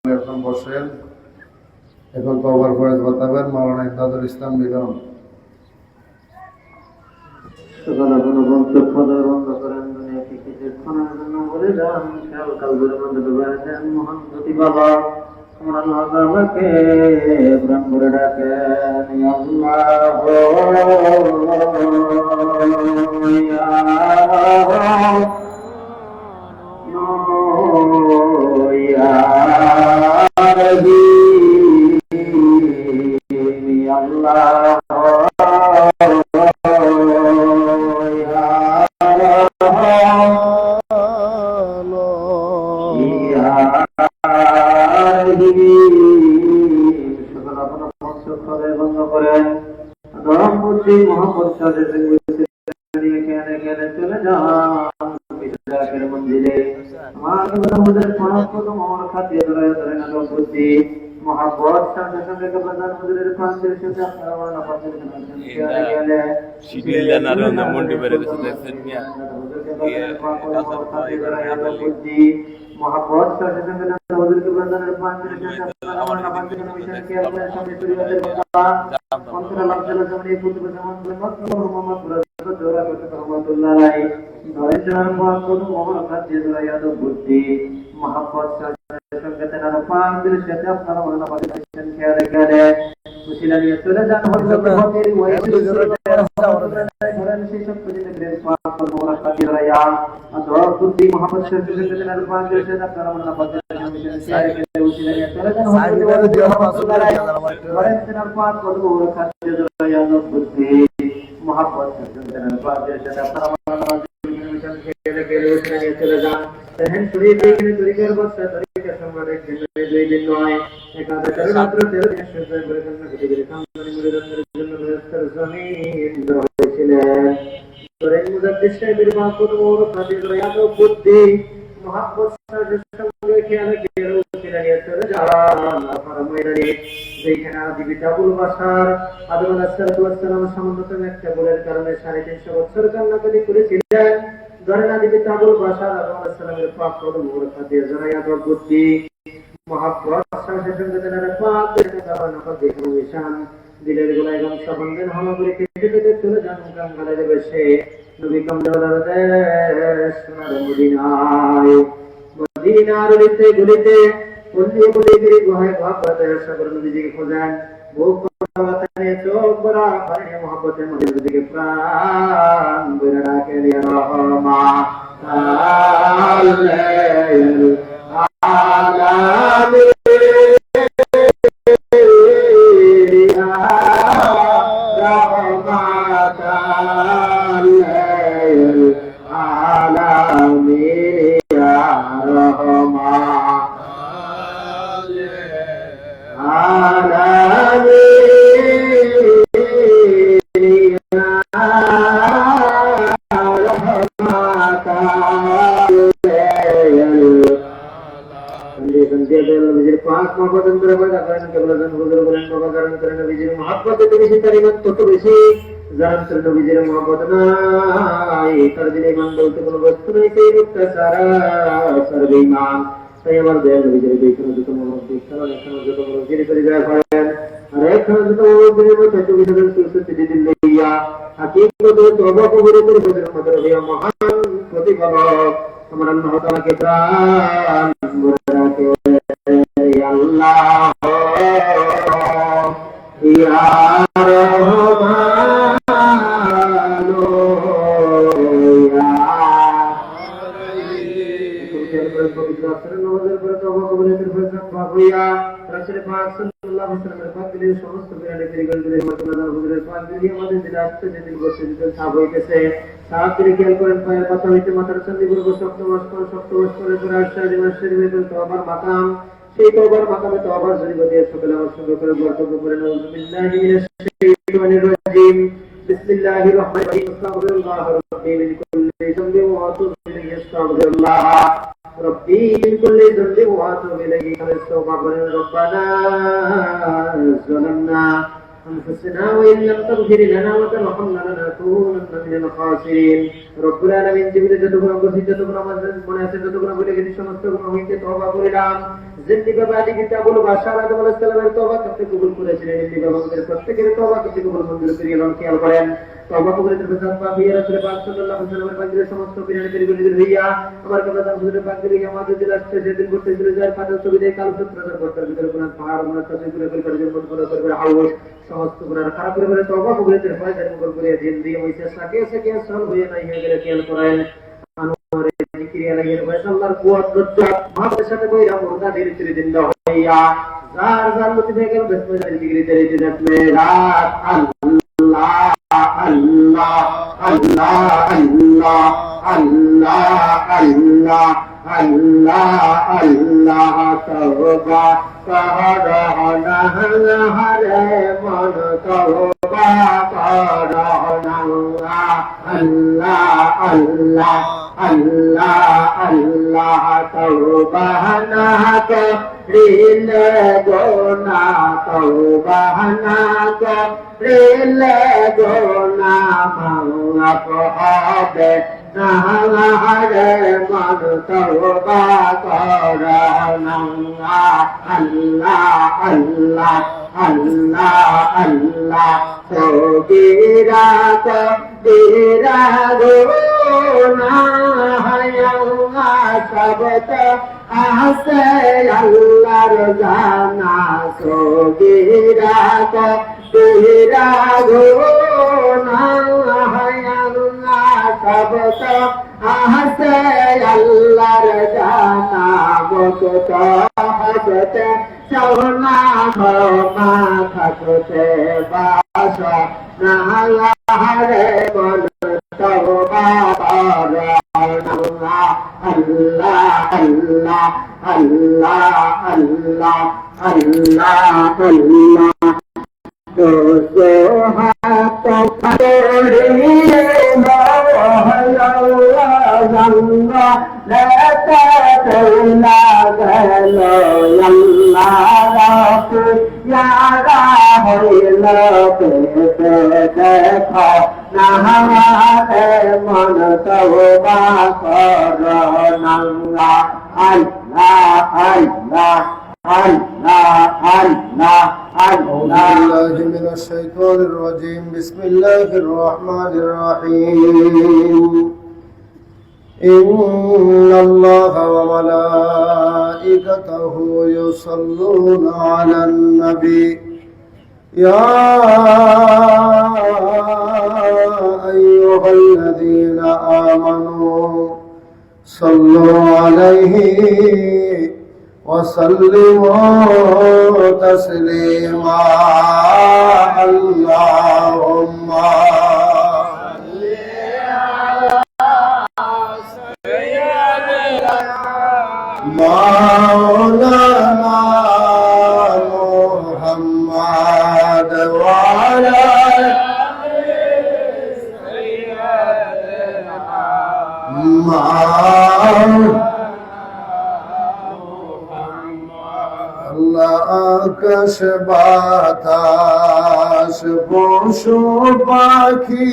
এখন বসেন। এখন কবর ফয়েজ বাতাবেন মাওলানা ইমদাদুল ইসলাম মিলন। সকাল কোনো বংশের খোদার বন্ধ করেন দুনিয়াকে কিছুক্ষণের জন্য বলে যান খেয়াল কালবের মধ্যে ডুবে আছেন মহান জ্যোতি বাবা আমার আল্লাহ বাবাকে প্রাণ করে ডাকেন আল্লাহ أنفسنا وإن لم تغفر لنا وترحمنا لنكونن من الخاسرين رب العالمين জীবনে যতগুলো বসি যতগুলো আমাদের মনে আছে যতগুলো বলে গেছি সমস্ত গুণ হইতে তওবা করিলাম জিন্দিগি বাদি কিতাবুল বাশার আদম আলাইহিস সালামের তওবা করতে কবুল করেছিলেন জিন্দিগি আমাদের প্রত্যেকের তওবা করতে কবুল মঞ্জুর করিয়ে নেন খেয়াল করেন তওবা কবুলের প্রসাদ পাবি ইয়া রাসূল পাক সাল্লাল্লাহু আলাইহি ওয়াসাল্লামের পাকের সমস্ত বিনানি পরিগুলি হইয়া আমার কথা দান হুজুরের পাকের হইয়া আমাদের দিল আসছে সেদিন করতে ছিল যার পাঁচ ছবি দিয়ে কাল সূত্রধর করতে ভিতরে কোন পাহাড় মনে তাতে করে করে জন্য করে হাউস সমস্ত গুনাহ খারাপ করে তওবা কবুলের ফয়সাল কবুল করে দিন দিয়ে হইছে সাকে সাকে সব হয়ে নাই হয়ে গেলে খেয়াল করেন আনোয়ারে জিকির আলাইহির ফয়সালার কুয়াত রজ্জা ভাবের সাথে কইরা মুর্দা ধীরে ধীরে জিন্দা হইয়া যার যার মধ্যে থেকে বিসমিল্লাহ জিকির ধীরে ধীরে মেরাত আল্লাহ আল্লাহ আল্লাহ আল্লাহ আল্লাহ আল্লাহ আল্লাহ তওবা করনা হরে মন তওবা করনা আল্লাহ আল্লাহ আল্লাহ আল্লাহ তওবা না করিলে গোনা তওবা না করিলে গোনা মাফ হবে না হরে মন তওবা করনা আল্লাহ আল্লাহ আল্লাহ আল্লাহ সগীরা কবীরা গোনা হায়া সবত আসে আল্লাহর জানা সগীরা কবীরা গোনা হায়া সবত আসে আল্লাহর জানা বকত হতে চৌনা মা থাকতে বাসা না হরে বল তওবা করনা আল্লাহ আল্লাহ আল্লাহ আল্লাহ আল্লাহ আল্লাহ দোসো হাত পড়িয়ে গঙ্গা লেতা তোলা গেল আল্লাহ ইয়ারা হইল পেতে দেখো না হাতে মন তওবা করনা আল্লাহ আল্লাহ الله الله أعوذ بالله من الشيطان الرجيم بسم الله الرحمن الرحيم إن الله وملائكته يصلون على النبي يا أيها الذين آمنوا صلوا عليه وسلموا تسليما اللهم صل على سيدنا مولانا محمد وعلى سيدنا আকাশ বাতাস পশু পাখি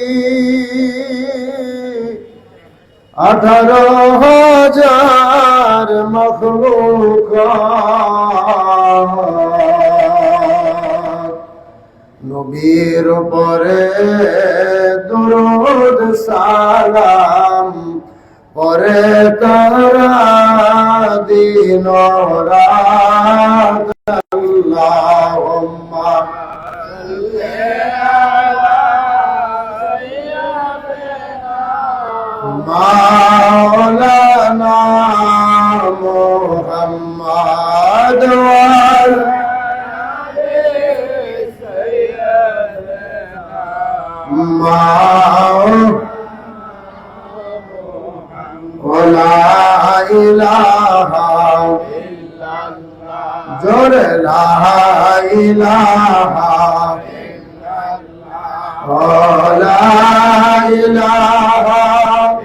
18,000 মখলুকাত নবীর উপরে দুরূদ সালাম পরে তারা দিন রাত আল্লাহুম্মা সাল্লি আলা সাইয়্যিদিনা মাওলানা মুহাম্মদ ওয়া আলা আলি সাইয়্যিদিনা لا إله إلا الله جل لا إله إلا الله لا إله إلا الله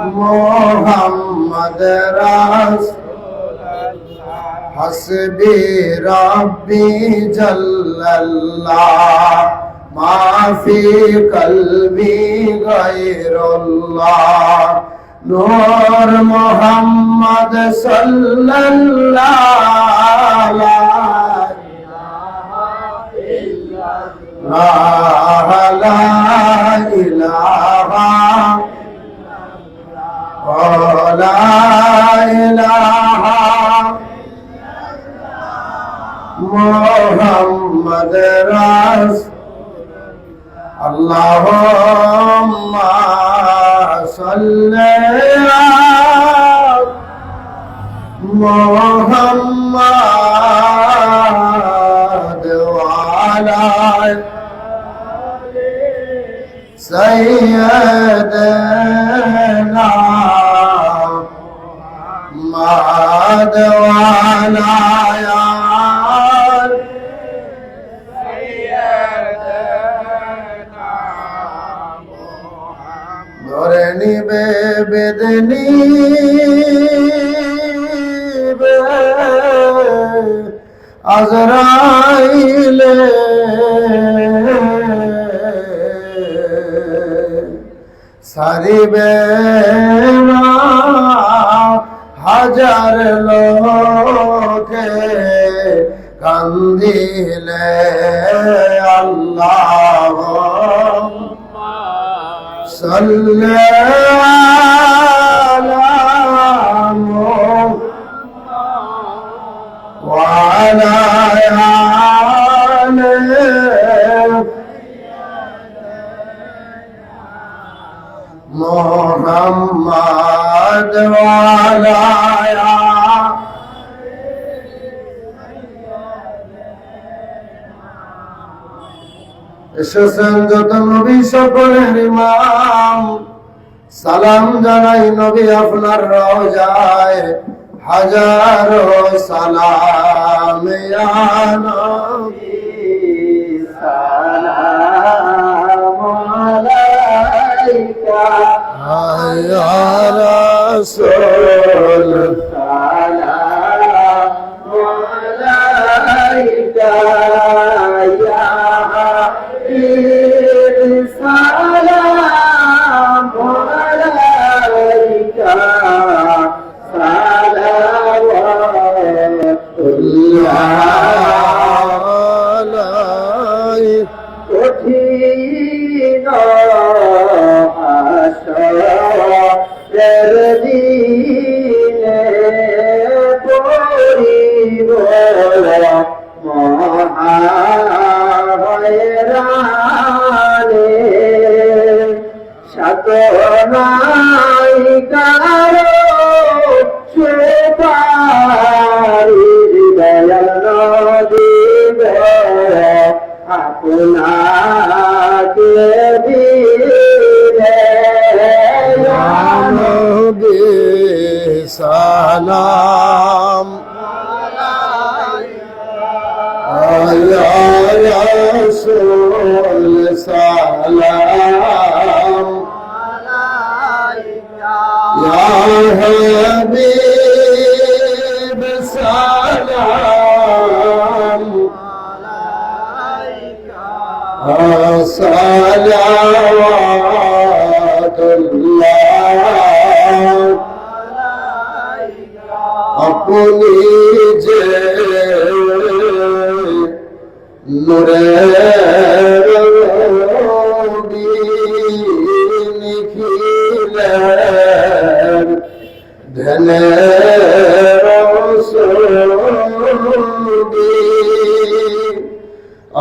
محمد رسول الله حسبي ربي جل الله ما في قلبي غير الله نور محمد صلى الله لا إله ولا إله محمد رسول اللهم صل على محمد وعلى سيدنا محمد وعلى ধরে নিবে বেদনী আজরাইলে সারিবে না হাজার লোকে কান্দিলে আল্লাহ সাল্লাল্লাহু وعلى آله محمد وعلى এসেছেন যত নবী সকলের ইমাম সালাম জানাই নবী আপনার রওজায় হাজারো সালাম ইয়া নবী সালাম আলাইকা ইয়া রাসূল সালাম আলাইকা ইয়া হাবিব সালাম আলাইকা কঠিন আশার দিনে পড়িব মহাহয়রানে সাধনাই কারো সুপারি দয়াল নদীব আপনাকে দিলে নবী সালাম আয়া রাসূল সালাম ইয়া হাবিব সালাম সালাওয়াতুল্লাহ আপনি যে নূরের নবী নিখিলের ধ্যানের সুরবি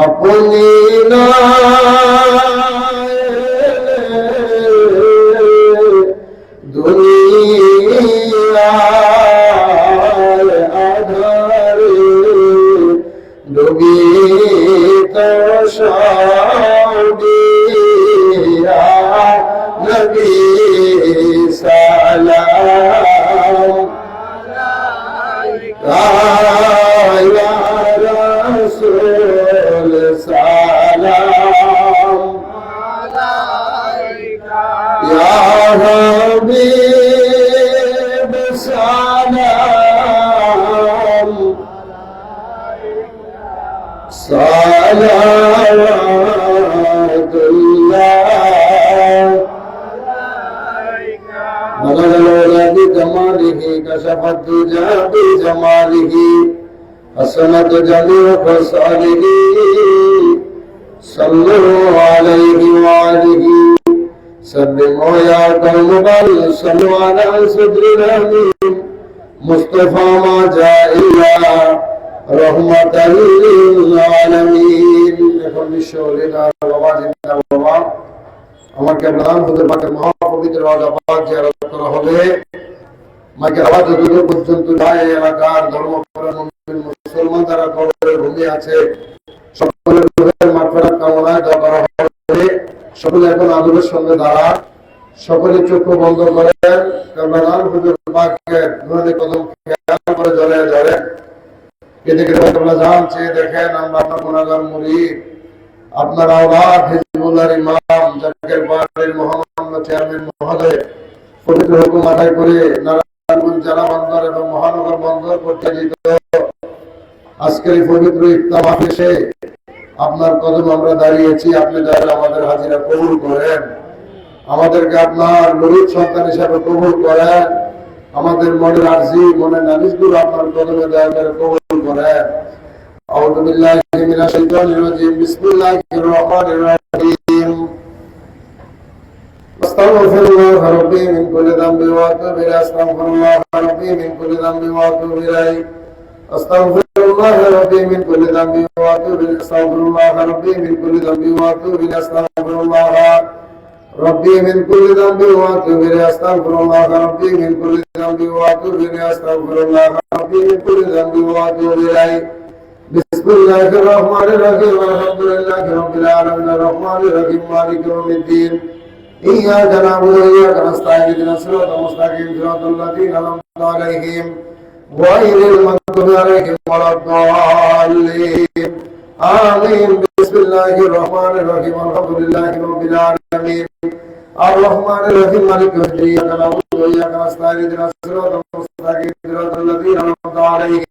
আপনি না দুনিয়ার আধারে ডুবিত সাউদিয়া নবী সালাম আলাইকা ইয়া রাসূল সালাম আলাইকা ইয়া হাবিব সালাম بلغ العلا بكماله كشف الدجى بجماله حسنت جميع خصاله صلوا عليه وآله سلموا يا قوم بل صلوا على صدر الأمين مصطفى ما جاء إلا رحمة للعالمين এখন বিশ্ব লিডার বাবা জিন্দাবাদ বাবা আমার কেবলান হুজুর পাকের মহাপবিত্র রওজা পাক জিয়ারত করা হবে মাকে আওয়াজ যতদূর পর্যন্ত যায় এলাকার ধর্মপ্রাণ মুসলমান যারা কবরের ভূমি আছে সকলের রূহের মাগফিরাত কামনায় দোয়া করা হবে সকলে এখন আদবের সঙ্গে দাঁড়া সকলে চক্ষু বন্ধ করেন কেবলান হুজুর পাকের নুরানি কদম খেয়াল করে জ্বলে জ্বলে এদিকে কেবলা জান চেয়ে দেখেন আমরা আপনার গুনাহগার মুরিদ আপনার আওলাদ হিজবুল্লাহর ইমাম জাকির পাড়ার মহামান্য চেয়ারম্যান মহোদয় পবিত্র হুকুম আদায় করে নারায়ণগঞ্জ জেলা বন্দর এবং মহানগর বন্দর পরিচালিত আজকের পবিত্র ইফতার মাহফিলে আপনার কদমে আমরা দাঁড়িয়েছি আপনি দয়া আমাদের হাজিরা কবুল করেন আমাদেরকে আপনার মুরিদ সন্তান হিসেবে কবুল করেন আমাদের মনের আরজি মনের নালিশগুলো আপনার কদমে দয়া করে কবুল করেন أعوذ بالله من الشيطان الرجيم بسم الله الرحمن الرحيم أستغفر الله ربي من كل ذنب وأتوب إليه أستغفر الله ربي من كل ذنب وأتوب إليه أستغفر الله ربي من كل ذنب وأتوب إليه أستغفر الله ربي من كل ذنب وأتوب إليه أستغفر الله ربي من كل ذنب وأتوب إليه أستغفر الله ربي من كل ذنب وأتوب إليه أستغفر الله ربي من كل ذنب وأتوب إليه بسم الله الرحمن الرحيم الحمد لله رب العالمين الرحمن الرحيم مالك يوم الدين إياك نعبد وإياك نستعين اهدنا الصراط المستقيم صراط الذين أنعمت عليهم غير المغضوب عليهم ولا الضالين آمين بسم الله الرحمن الرحيم الحمد لله رب العالمين الرحمن الرحيم مالك يوم الدين إياك نعبد وإياك نستعين اهدنا الصراط المستقيم صراط الذين أنعمت عليهم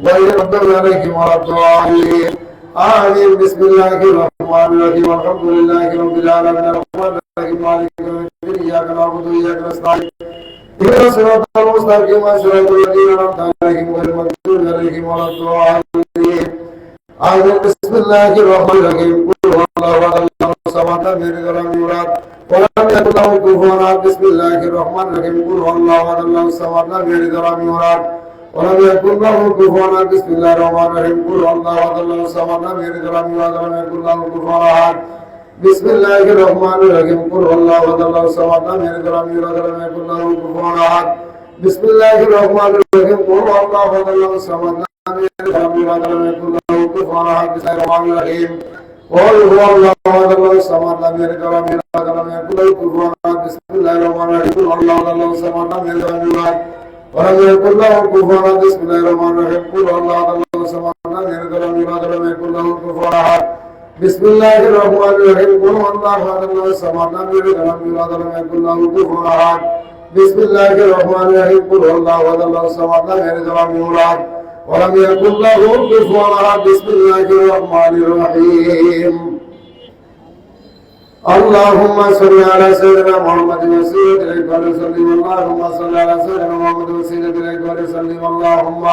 غير المغضوب عليهم ولا الضالين آمين بسم الله الرحمن الرحيم الحمد لله رب العالمين الرحمن الرحيم مالك يوم الدين إياك نعبد وإياك نستعين اهدنا الصراط المستقيم صراط الذين أنعمت عليهم غير المغضوب عليهم ولا الضالين آمين بسم الله الرحمن الرحيم قل هو الله أحد الله الصمد لم يلد ولم يولد ولم يكن له كفوا أحد بسم الله الرحمن الرحيم قل هو الله أحد الله الصمد لم يلد ولم يولد ولم يكن له كفوا أحد بسم الله الرحمن الرحيم قل هو الله أحد الله الصمد لم يلد ولم يولد ولم يكن له كفوا أحد بسم الله الرحمن الرحيم قل هو الله أحد الله الصمد لم يلد ولم يولد ولم يكن له كفوا أحد بسم الله الرحمن الرحيم قل هو الله أحد الله الصمد لم يلد ولم يولد ولم يكن له كفوا أحد بسم الله الرحمن الرحيم قل هو الله أحد الله الصمد لم يلد ولم يولد ولم يكن له كفوا أحد بسم الله الرحمن الرحيم قل هو الله أحد الله الصمد لم يلد ولم يولد ولم يكن له كفوا أحد بسم الله الرحمن الرحيم قل هو الله أحد الله الصمد لم يلد ولم يولد ولم يكن له كفوا أحد بسم الله الرحمن الرحيم قل هو الله أحد الله الصمد لم يلد ولم يولد ولم يكن له كفوا أحد بسم الله الرحمن الرحيم قل هو الله أحد الله الصمد لم يلد ولم يولد ولم يكن له كفوا أحد بسم الله الرحمن الرحيم اللهم صل على سيدنا محمد وسيلة إليك وسلم اللهم صل على سيدنا محمد وسيلة إليك وسلم اللهم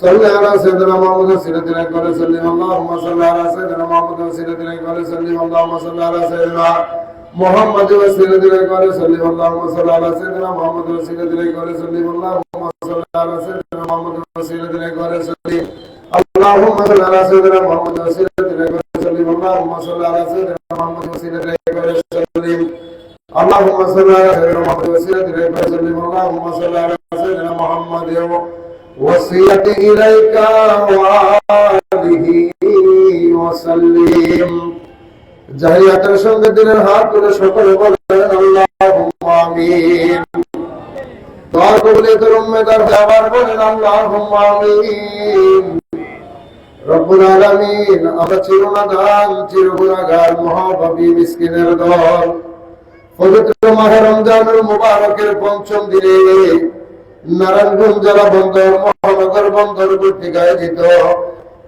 صل على سيدنا محمد وسيلة إليك وسلم اللهم صل على سيدنا محمد وسيلة إليك وسلم اللهم صل على سيدنا محمد وسيلة إليك وسلم اللهم صل على سيدنا محمد وسيلة إليك وسلم اللهم صل على سيدنا محمد وسيلة إليك وسلم اللهم صل على سيدنا محمد وسيلة إليك وسلم اللهم صل على سيدنا محمد وسيلة إليك وسلم اللهم صل على سيدنا محمد وسيلة إليك وسلم اللهم صل على سيدنا محمد وسيلة إليك وآله وسلم জাহিলিয়াতের সঙ্গে দিনের হাত তুলে সকলে বলেন আল্লাহুম্মা আমিন দোয়া কবুলিয়তের উম্মেদার আবার বলেন আল্লাহুম্মা আমিন রব্বুল আলামিন আমরা চিরনাদান চিরগুনাহগার মহাপাপী মিসকিনের দল পবিত্র মাহে রমজানুল মুবারকের পঞ্চম দিনে নারায়ণগঞ্জ জেলা বন্দর মহানগর বন্দর কর্তৃক আয়োজিত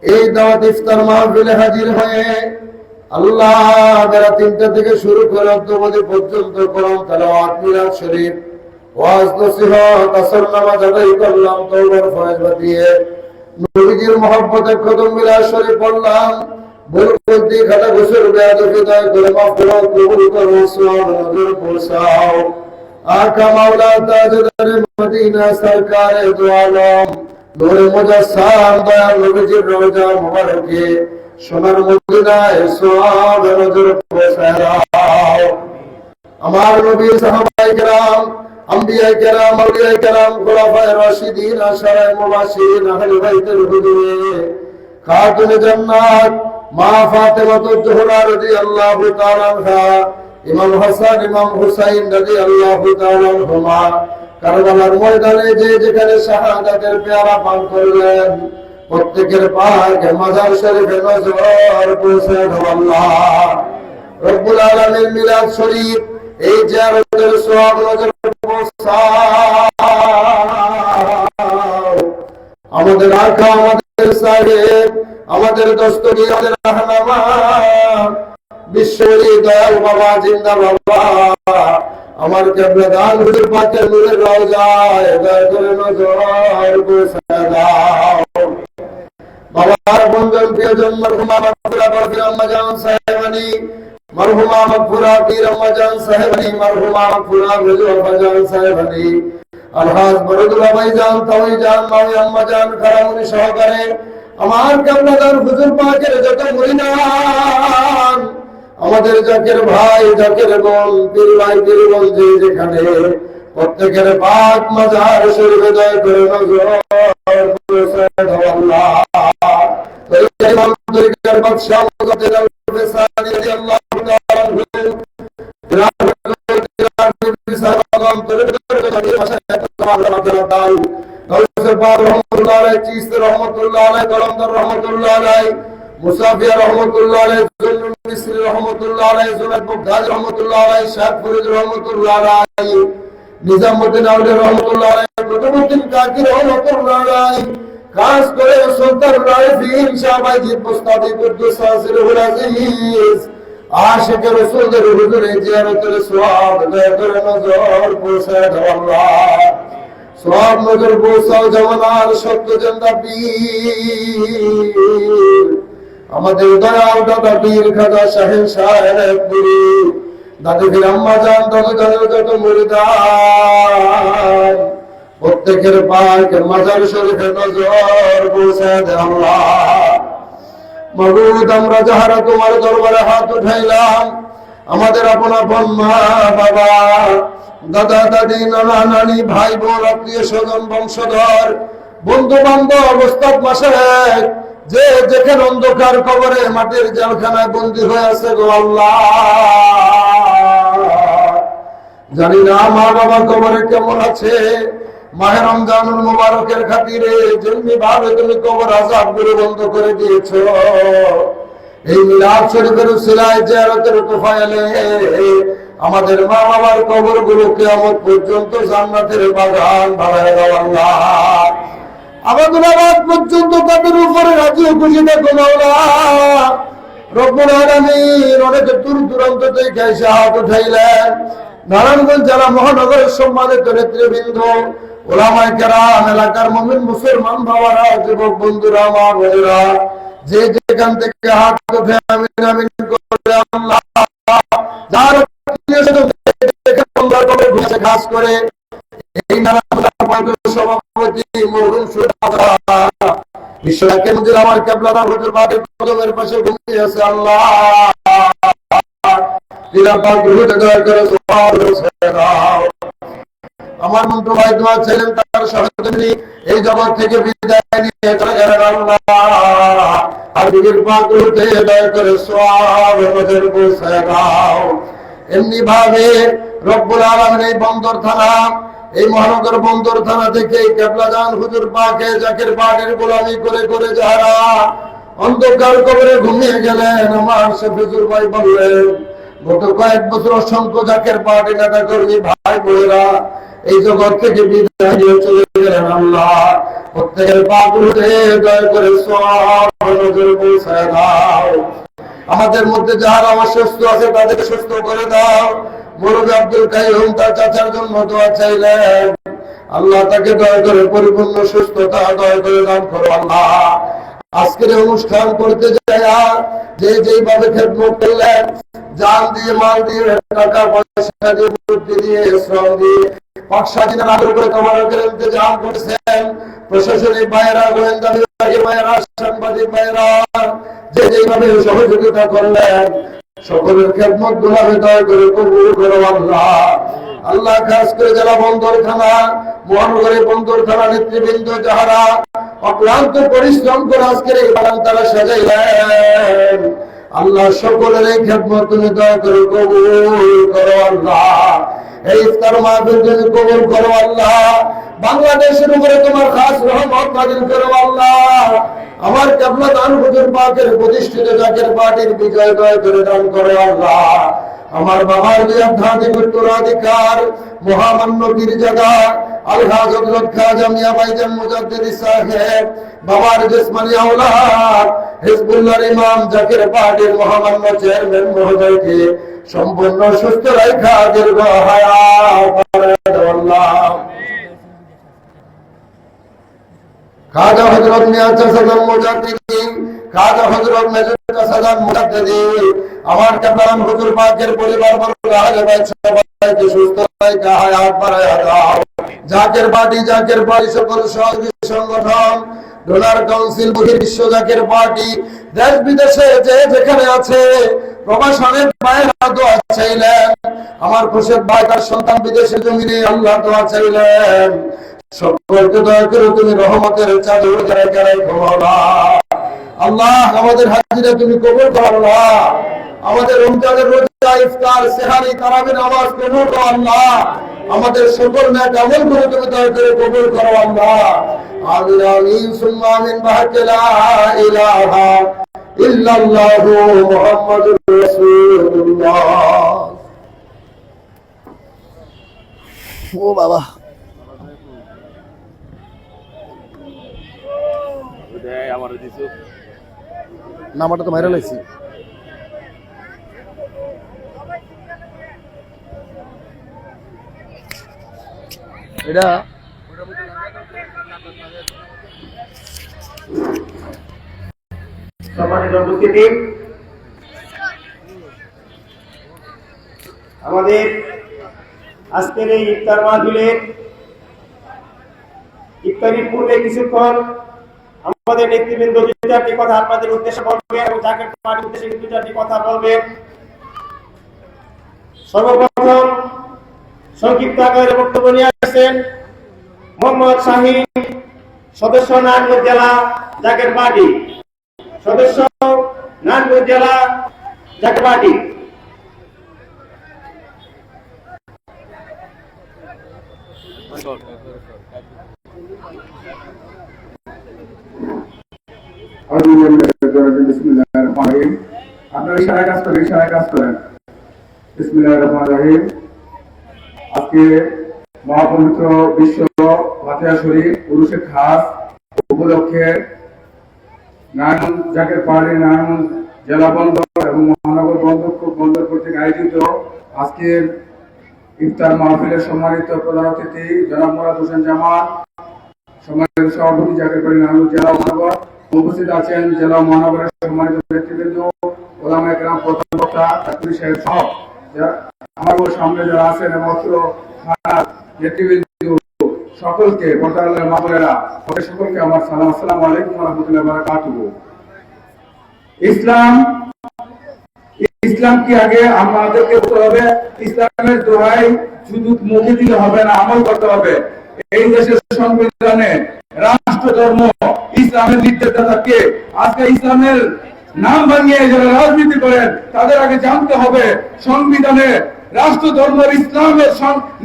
এই দাওয়াত ইফতার মাহফিলে হাজির হয়ে আল্লাহ বেলা 3টা থেকে শুরু করে অদ্যবধি পর্যন্ত কোরআন তেলাওয়াত, মিলাদ শরীফ, ওয়াজ নসিহত, আসর নামাজ আদায় করলাম, তওবার ফয়েজ বাতিয়ে নবীজির মহব্বতে খতম মিলাদ শরীফ পড়লাম। ভুল ত্রুটি খাতা গোসল বেয়াদবি দয়া করে মাফ করো, কবুল করো, সওয়াব নজর পৌঁছাও। আকা মাওলা তাজদারে মদিনা সরকারে দু আলম নূরে মুজাসসাম দয়াল নবীজির রওজা মুবারকে সোনার মদিনায় সওয়াব নজর পৌঁছায় দাও। আমার নবীর সাহাবায়ে কেরাম, আম্বিয়ায়ে কেরাম, আউলিয়ায়ে কেরাম, খুলাফায়ে রাশিদিন, আশরায়ে মুবাশশিরিন, আহলে বাইতের হুজুরে খাতুনে জান্নাত মা ফাতেমাতুজ জোহরা রাদিয়াল্লাহু তাআলা আনহা, ইমাম হাসান, ইমাম হুসাইন রাদিয়াল্লাহু তাআলা আনহুমা কারবালার ময়দানে যে যেখানে শাহাদাতের পেয়ালা পান করলেন, প্রত্যেকের পাক মাজার শরীফে নজর পৌঁছে দাও আল্লাহ রব্বুল আলামিন। মিলাদ শরীফ এই জিয়ারতের সওয়াব নজর পৌঁছাও। আমাদের আকা, আমাদের সাহেব, আমাদের দস্তগীর, আমাদের রাহনামা বিশ্বরী দয়াল বাবা, জিন্দা বাবা, আমার কেবলা দান হুজুর পাকের নূরের রওজায় দয়া করে নজর পৌঁছায় দাও। বাবার বন্ধন প্রিয়জন মরহুমা মাগফুরা বরফি আম্মা জান সাহেবানী, মরহুমা মাগফুরা পীর আম্মা জান সাহেবানী, মরহুমা মাগফুরা হুজুর আম্মা জান সাহেবানী, আলহাজ বরদুল্লাহ ভাই জান, তাওই জান, মাওই আম্মা জান, খারামুনি সহকারে আমার কেবলা দান হুজুর পাকের যত মুরিদান, আমাদের জাকের ভাই, জাকের বোন, পীর ভাই, পীর বোন যে যেখানে, প্রত্যেকের পাক মাজার শরীফে দয়া করে নজর পৌঁছায় দাও আল্লাহ। এই ইমাম তরিকার বাদশা মুজাদ্দিদ আল-ফিসানি রাদিয়াল্লাহু তাআলা আনহু, রহমতুল্লাহ আলাইহি, চিশতি রহমতুল্লাহ আলাইহি, কলমদার রহমতুল্লাহ আলাইহি, মুসাফিয়া রহমতুল্লাহ আলাইহি, জুলুল মিসরি রহমতুল্লাহ আলাইহি, জুনাইদ বুখারী রহমতুল্লাহ আলাইহি, শাহ ফরিদ রহমতুল্লাহ আলাইহি, নিজামউদ্দিন আউলিয়া রহমতুল্লাহ আলাইহি, কুতুবউদ্দিন কাকি রহমতুল্লাহ আলাইহি, খাস করে সুলতান রাইফিন শাহ বাইজি মুস্তাফি কুদ্দুস আসিরুল আজিজ, আশিক রাসূলের হুজুরে জিয়ারতের সওয়াব দয়া করে নজর পৌঁছায় দাও আল্লাহ। সওয়াব নজর পৌঁছাও জামানার সত্য জান্দা পীর, আমাদের দয়াল দাদা পীর খাজা শাহিন সাহেব পুরী, দাদি পীর আম্মা জান, দাদু দাদু যত মুরিদান, প্রত্যেকের পাক মাজার শরীফে নজর পৌঁছায় দাও আল্লাহ। মাবুদ, আমরা যাহারা তোমার দরবারে হাত উঠাইলাম, আমাদের আপন আপন মা বাবা, দাদা দাদি, নানা নানি, ভাই বোন, আত্মীয় স্বজন, বংশধর, বন্ধু বান্ধব, ওস্তাদ মাশায়েখ যে যেখানে অন্ধকার কবরে মাটির জেলখানায় বন্দী হয়ে আছে গো আল্লাহ, জানি না মা বাবা কবরে কেমন আছে। মাহে রমজানুল মুবারকের খাতিরে যেমনি ভাবে তুমি কবর আযাব গুলো বন্ধ করে দিয়েছো, এই মিলাদ শরীফের উসিলায় জিয়ারতের তোফায়েলে আমাদের মা বাবার কবর গুলো কিয়ামত পর্যন্ত জান্নাতের বাগান বানায় দাও আল্লাহ। আমাদের আবাদ পর্যন্ত তাদের উপরে রাজি খুশি দেখো মাওলা রব্বুল আলামিন। অনেক দূর দূরান্ত থেকে এসে হাত উঠাইলেন। নারায়ণগঞ্জ জেলা মহানগরের সম্মানিত নেতৃবৃন্দ, ওলামায়ে কেরাম, এলাকার মুমিন মুসলমান বাবারা, যুবক বন্ধুরা, মা বোনেরা, যে যেখান থেকে হাত উঠে আমিন আমিন করে আল্লাহ, যার খাস করে এই নারায়ণগঞ্জ সভাপতি মরহুম বিশ্বকে মুজির আমার কেবলাদার হুজুর বাড়ির কদমের পাশে ঘুমিয়ে আছে আল্লাহ, আমার মন্টু ভাই দোয়া ছিলেন, তার সহযোগী এই জগৎ থেকে বিদায় নিয়ে চলে গেলেন আল্লাহ, আর বিবির পাক রুতে দয়া করে সওয়াব নজর পৌঁছায় দাও। এমনি ভাবে রব্বুল আলামিন এই বন্দর থানা, এই মহানগর বন্দর থানা থেকে কেবলাজান হুজুর পাকে জাকের পাকের গোলামি করে করে যারা অন্ধকার কবরে ঘুমিয়ে গেলেন, আমার শফিজুর ভাই বললেন গত কয়েক বছর অসংখ্য জাকের পার্টি নেতা কর্মী ভাই বোনেরা এই জগৎ থেকে বিদায় নিয়ে চলে গেলেন আল্লাহ, প্রত্যেকের পাক রুতে দয়া করে সওয়াব নজরে পৌঁছায় দাও। আমাদের মধ্যে যারা অসুস্থ আছে তাদের সুস্থ করে দাও। মুরব্বী আব্দুল কাইয়ুম তার চাচার জন্য দোয়া চাইলেন, আল্লাহ তাকে দয়া করে পরিপূর্ণ সুস্থতা দয়া করে দান করো আল্লাহ। আজকের অনুষ্ঠান করতে যাইয়া যে যেইভাবে খেদমত করলেন, জান দিয়ে, মাল দিয়ে, টাকা পয়সা দিয়ে, বুদ্ধি দিয়ে, শ্রম দিয়ে, পাকশালীন আদর করে তোমার ইন্তজাম করছেন, প্রশাসনিক ভাইয়েরা, গোয়েন্দা বিভাগের ভাইয়েরা, সাংবাদিক ভাইয়েরা যে যেইভাবে সহযোগিতা করলেন, সকলের খেদমত গুলাবে দয়া করে কবুল করো আল্লাহ। আল্লাহ খাস করে জেলা বন্দর থানা, মহানগরী বন্দর থানা নেতৃবৃন্দ যাহারা অক্লান্ত পরিশ্রম করে আজকের এই বাগান তারা সাজাইলেন, আল্লাহ সকলের এই খেদমত তুমি দয়া করে কবুল করো আল্লাহ। এই ইফতার মাহফিল তুমি কবুল করো আল্লাহ। বাংলাদেশের উপরে তোমার খাস রহমত নাযিল করো আল্লাহ। আমার কিবলা দান হুজুর পাকের প্রতিষ্ঠিত জাকের পার্টির বিজয় দয়া করে দান করো আল্লাহ। আমার বাবার আধ্যাত্মিক উত্তরাধিকার মহামান্য পীরজাদা আলহাজ হযরত খাজা মিয়া ভাইজান মুজাদ্দিদি সাহেব, বাবার জিসমানি আওলাদ হিজবুল্লাহর ইমাম জাকের পার্টির মহামান্য চেয়ারম্যান মহোদয়কে সম্পূর্ণ সুস্থ রাখা দীর্ঘ হায়াত দাও আল্লাহ। খাজা হযরত মিয়া চাচাদান মুজাদ্দিদি, খাজা হযরত মেজর চাচাদান মুজাদ্দিদি, আমার কিবলা হুজুর পাকের পরিবার বর্গ আহলে বাইত সবাইকে সুস্থ রাখা হায়াত বাড়ায়া দাও। জাকের পার্টি সকল সহযোগী সংগঠন, ডোনার কাউন্সিল, বিশ্ব জাকের পার্টি, দেশ বিদেশে যে যেখানে আছে প্রবাসনের ভাইরা দোয়া চাইলেন, আমার খুশির ভাই তার সন্তান বিদেশে জমিনে আল্লাহ দোয়া চাইলেন, সকলকে দয়া করে তুমি রহমতের চাদর গায়ে রাখো আল্লাহ। আমাদের হাজিরা তুমি কবুল করো আল্লাহ। আমাদের রমজানের রোজা, ইফতার, সেহরি, তারাবির নামাজ কবুল করো আল্লাহ। আমাদের সকল নেক আমল করে তুমি দয়া করে কবুল করো আল্লাহ। আমিন আমিন সুম্মা আমিন বাহাকে লা ইলাহা ইল্লাল্লাহু মুহাম্মাদুর রাসূলুল্লাহ। ও বাবা নামাটা তো ভাইরাল হয়েছে। এটা সম্মানিত উপস্থিতি, আমাদের আজকের এই ইফতার মাহফিলের ইফতারির পূর্বে কিছুক্ষণ আমাদের নেতৃবৃন্দ দু চারটি কথা আপনাদের উদ্দেশ্যে বলবেন এবং জাকের পার্টির উদ্দেশ্যে দু চারটি কথা বলবেন। সর্বপ্রথম সংক্ষিপ্ত আকারে বক্তব্য নিয়ে আসছেন মোহাম্মদ শাহিন, সদস্য নারায়ণগঞ্জ জেলা জাকের পার্টি, সদস্য নারায়ণগঞ্জ জেলা জাকের পার্টি। আপনারা ইশারায় কাজ করেন। বিসমিল্লাহির রহমানির রহিম। আজকে মহাপবিত্র বিশ্ব ফাতিহা শরীফ উরুসে খাস উপলক্ষে নারায়ণগঞ্জ জাকের পাহাড়ি, নারায়ণগঞ্জ জেলা বন্দর এবং মহানগর বন্দর কর্তৃক আয়োজিত আজকের ইফতার মাহফিলের সম্মানিত প্রধান অতিথি জনাব মুরাদ হোসেন জামাল, সম্মানিত সভাপতি জাকের পাহাড়ি নারায়ণগঞ্জ জেলা মহানগর, উপস্থিত আছেন জেলা মহানগরের সম্মানিত ব্যক্তিবৃন্দ, ওলামায়ে কেরাম, প্রধান বক্তা, ছাত্রী সাহেব সহ আমার সামনে যারা আছেন এবং থানার নেতৃবৃন্দ সকলকে, পর্দার মা বোনেরা, সকলকে আমার সালাম। আসসালামু আলাইকুম ওয়া রাহমাতুল্লাহি ওয়া বারাকাতুহু। ইসলাম কি আগে আমাদেরকে বলতে হবে, ইসলামের দোহাই শুধু মুখে দিলে হবে না, আমল করতে হবে। এই দেশের সংবিধানে রাষ্ট্র ধর্ম ইসলামের নির্দেশদাতা কে? আজকে ইসলামের নাম ভাঙিয়ে যারা রাজনীতি করেন তাদের আগে জানতে হবে সংবিধানে রাষ্ট্র ধর্মের ইসলামের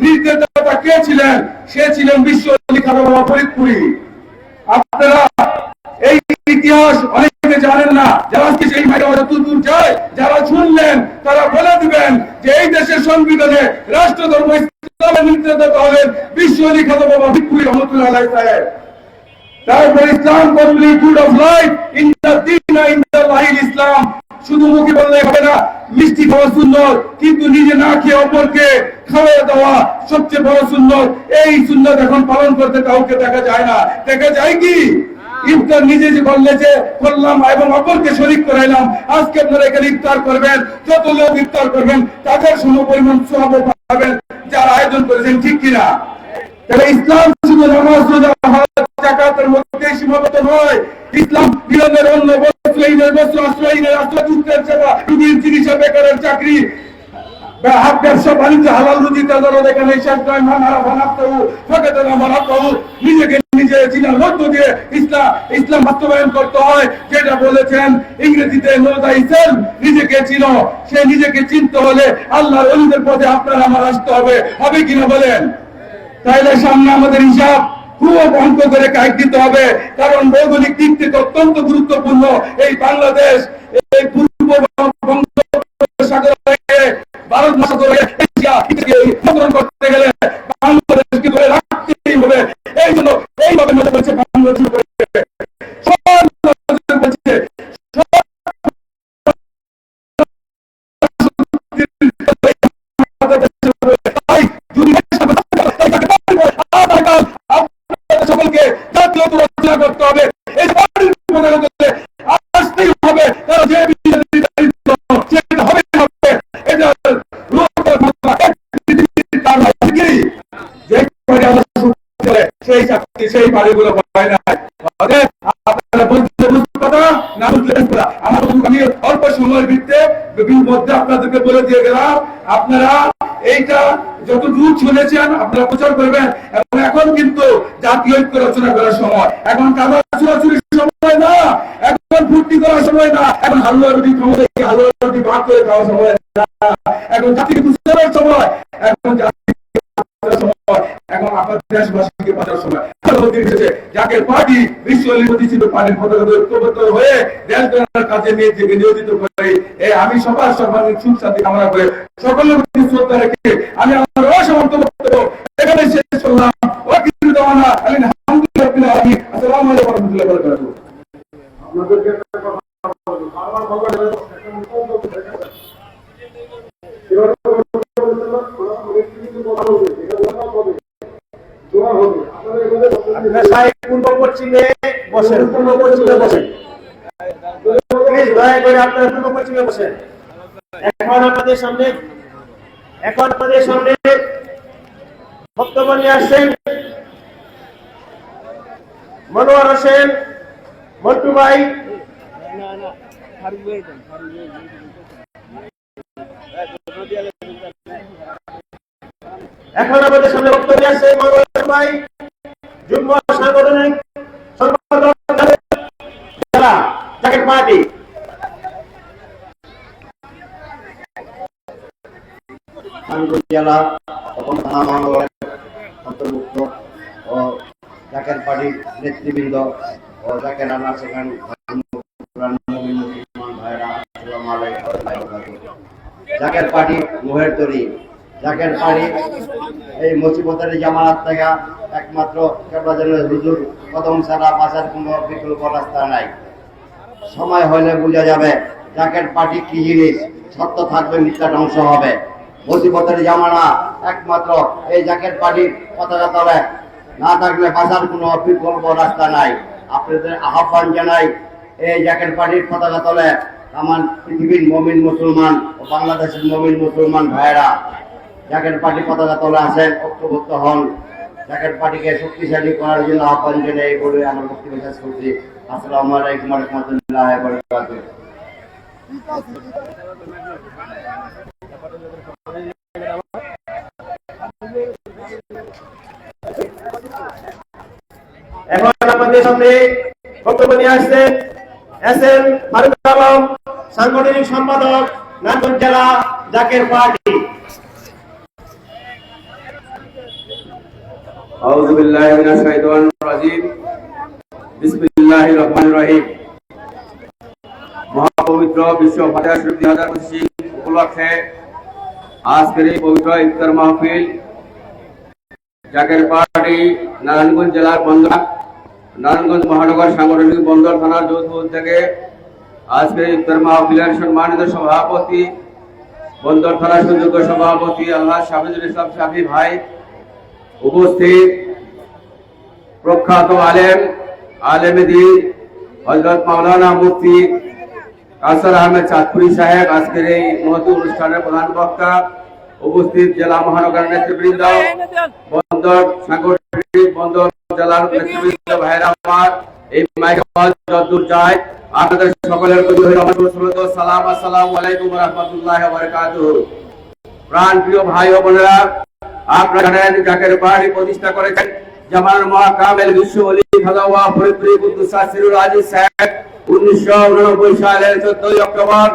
নির্দেশদাতা কে ছিলেন? সে ছিলেন বিশ্ব খাজা বাবা ফরিদপুরি। আপনারা এই ইতিহাস অনেকে জানেন না, যারা সেই দূর যায়, যারা শুনলেন তারা বলে দিবেন যে এই দেশের সংবিধানে রাষ্ট্র ধর্ম ইসলামের নির্দেশদাতা হলেন বিশ্ব খাজা বাবা ফরিদপুরি রহমতুল্লাহ আলাইহি সাহেব। তারপর ইসলাম completude of life in the deen in the Wahid Islam. শুধু মুখে বললে হবে না, মিষ্টি খাওয়া সুন্নত, কিন্তু নিজে না খেয়ে অপরকে খাওয়া দেওয়া সবচেয়ে বড় সুন্নত। এই সুন্নত এখন পালন করতে কাউকে দেখা যায় না। দেখা যায় কি? ইফতার নিজে যে বললে যে করলাম এবং অপরকে শরীক করাইলাম। আজকে আপনারা এখানে ইফতার করবেন, যত লোক ইফতার করবেন তাদের সমপরিমাণ সওয়াব পাবেন যারা আয়োজন করেছেন, ঠিক কিনা? তাহলে ইসলাম শুধু নামাজ, রোজা, হজ, যাকাতের মধ্যে সীমাবদ্ধ নয়। ইসলাম বিনোদনের অন্য বস্ত্র, ঈদের বস্ত্র, আশ্রয়হীনের আশ্রয়, দুঃখের সেবা, রুগীর চিকিৎসা, বেকারের চাকরি, ব্যবসা বাণিজ্য, হালাল রুজি তাজারত এখানে শেষ নয়। মানারা বানাতেও ফাঁকাতেনা বানাতেও নিজেকে নিজে চিনার মধ্য দিয়ে ইসলাম বাস্তবায়ন করতে হয়। যেটা বলেছেন ইংরেজিতে নো দাই সেলফ, নিজেকে চিনো। সে নিজেকে চিনতে হলে আল্লাহর ওলিদের পথে আপনার আমার আসতে হবে। হবে কিনা বলেন? তাইলে সামনে আমাদের হিসাব খুব অঙ্ক করে কাজ দিতে হবে, কারণ ভৌগোলিক দিক থেকে অত্যন্ত গুরুত্বপূর্ণ এই বাংলাদেশ। এই পূর্ব বঙ্গোপসাগর থেকে ভারত মহাসাগরে এশিয়া নিয়ন্ত্রণ করতে গেলে বাংলাদেশকে ধরে রাখতেই হবে। এই জন্য এইভাবে মনে করছে বাংলাদেশ সকলকে জাতীয় করতে হবে। এই আসতেই হবে, কারণ যে হবে এটা সেই বাড়িগুলো হয় না। আপনারা বলতে কথা না বুঝলে আমি অল্প সময়ের মধ্যে আপনাদেরকে বলে দিয়ে গেলাম, আপনারা এইটা যত দূর শুনেছেন আপনারা প্রচার করবেন। এবং এখন কিন্তু জাতীয় ঐক্য রচনা করার সময়, এখন কাদা ছোড়াছুরির সময় না, এখন ফুর্তি করার সময় না, এখন হালুয়া রুটি হালুয়া রুটি ভাগ করে খাওয়ার সময় না, এখন জাতিকে বুঝানোর সময়, এখন এখন আপনার দেশবাসীকে বাঁচার সময়। যাকে পার্টি বিশ্ব প্রতিষ্ঠিত পার্টির পতাকা ঐক্যবদ্ধ হয়ে দেশ গড়ার কাজে নিয়োজিত করে, আমি সবার সর্বাঙ্গীন সুখ শান্তি কামনা করে সকলের প্রতি শ্রদ্ধা রেখে আমি আমার অসমাপ্ত বক্তব্য এখানে শেষ করলাম। আসসালামু আলাইকুম ওয়া রাহমাতুল্লাহি ওয়া বারাকাতুহু। আপনাদেরকে একটা কথা আমার ভগবানের পূর্ব পশ্চিমে বসেন, পূর্ব পশ্চিমে বসেন, প্লিজ দয়া করে আপনারা পূর্ব পশ্চিমে বসেন। এখন আমাদের সামনে বক্তব্য নিয়ে আসছেন মনোয়ার হোসেন মন্টু ভাই। এখন আমাদের সামনে বক্তব্য নিয়ে আসছে মনোয়ার হোসেন ভাই, যুগ্ম সাংগঠনিক সম্পাদক জাকের পার্টি। জেলা অন্তর্ভুক্ত ও জাকের পার্টির নেতৃবৃন্দ ও জাকের রানা সেখান জাকের পার্টি মোহের তরি, জাকের পার্টি এই মুসিবতের জামানাত থেকে একমাত্র হুজুর কদম ছাড়া বাঁচার কোনো বিকল্প রাস্তা নাই। সময় হলে বোঝা যাবে জাকের পার্টি কি জিনিস, সত্য থাকবে, মিথ্যা ধ্বংস হবে। মুসিবতের জামানা একমাত্র এই জাকের পার্টির পতাকা তলে না থাকলে বাঁচার কোনো বিকল্প রাস্তা নাই। আপনাদের আহ্বান জানাই, এই জাকের পার্টির পতাকা তলে আমার পৃথিবীর মমিন মুসলমান ও বাংলাদেশের মমিন মুসলমান ভাইয়েরা জাকের পার্টি পতাকা তলে আসেন, ঐক্যবদ্ধ হন। জাকের পার্টিকে শক্তিশালী করার জন্য আহ্বান জানিয়ে এই বলে আমার বক্তব্য শেষ করছি। আসসালামু আলাইকুম ওয়া রাহমাতুল্লাহি ওয়া বারাকাতুহু। এখন আমাদের সামনে বক্তব্য নিয়ে আসছেন এসএম ফারুক আলম, সাংগঠনিক সম্পাদক নারায়ণগঞ্জ জেলা জাকের পার্টি। আউযু বিল্লাহি মিনাশ শাইতানির রাজীম। বিসমিল্লাহির রহমানির রহিম। মহাপবিত্র বিশ্ব ফাতিহা শরীফ 2025 উপলক্ষে আজকের এই পবিত্র ইফতার মাহফিল জাকের পার্টি নারায়ণগঞ্জ জেলার বন্দনা নারায়ণগঞ্জ মহানগর সাংগঠনিক বন্দর থানার যৌথ উদ্যোগে আজকে ইফতার মাহফিলের সম্মানিত সভাপতি, বন্দর থানার সুযোগ্য সভাপতি আল্লাহ শাফিজুল ইসলাম শাফি ভাই, উপস্থিত প্রখ্যাত আলেম দ্বীন হযরত মাওলানা মুফতি কাউসার আহমেদ চাঁদপুরি সাহেব, আজকের এই মহৎ অনুষ্ঠানের প্রধান বক্তা, উপস্থিত জেলা মহানগর নেতৃবৃন্দ, বন্দর সাংগঠনিক বন্দর জেলার নেতৃবৃন্দ, ভাইরা আমার, এই মাইক আওয়াজ যতদূর যায় আপনাদের সকলের প্রতি সালাম, আসসালামু আলাইকুম ওয়া রাহমাতুল্লাহি ওয়া বারাকাতুহু। প্রাণ প্রিয় ভাই ও বোনেরা, আপনারা জানেন জাকের পার্টি প্রতিষ্ঠা করেছেন জামাল মহাকামেল বিশ্ব ওলি ফাদাওয়া ফরিদপুরি কুদ্দুস সিরুল আজিজ সাহেব 1989 সালের 14 অক্টোবর।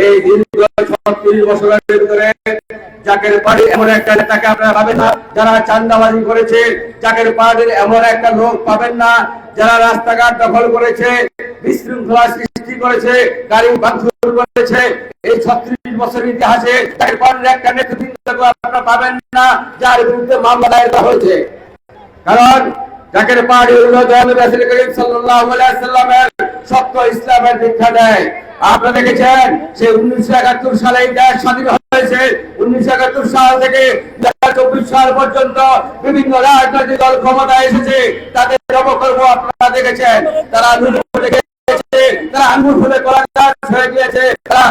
এই দীর্ঘ 36 বছরের ভিতরে জাকের পার্টি এমন একটা নেতাকে আপনারা পাবেন না যারা চাঁদাবাজি করেছে, জাকের পার্টির এমন একটা লোক পাবেন না যারা রাস্তাঘাট দখল করেছে, বিশৃঙ্খলা সৃষ্টি করেছে, গাড়ি ভাঙচুর করেছে। এই 36 বছরের ইতিহাসে জাকের পার্টির একটা নেতৃত্ব আপনারা পাবেন না যার বিরুদ্ধে মামলা দায়ের করা হয়েছে। কারণ জাকের পার্টি হলো দয়ালু রাসূল করিম সাল্লাল্লাহু আলাইহি সাল্লামের সত্য ইসলামের দীক্ষা দেয়। আপনারা দেখেছেন সে 1971 সালে দেশ স্বাধীন হয়েছে, 1971 সাল থেকে 2024 সাল পর্যন্ত বিভিন্ন রাজনৈতিক দল ক্ষমতায় এসেছে, তাদের অপকর্ম আপনারা দেখেছেন। তারা আঙ্গুর ফুলে কলাগাছ হয়ে গিয়েছে, তারা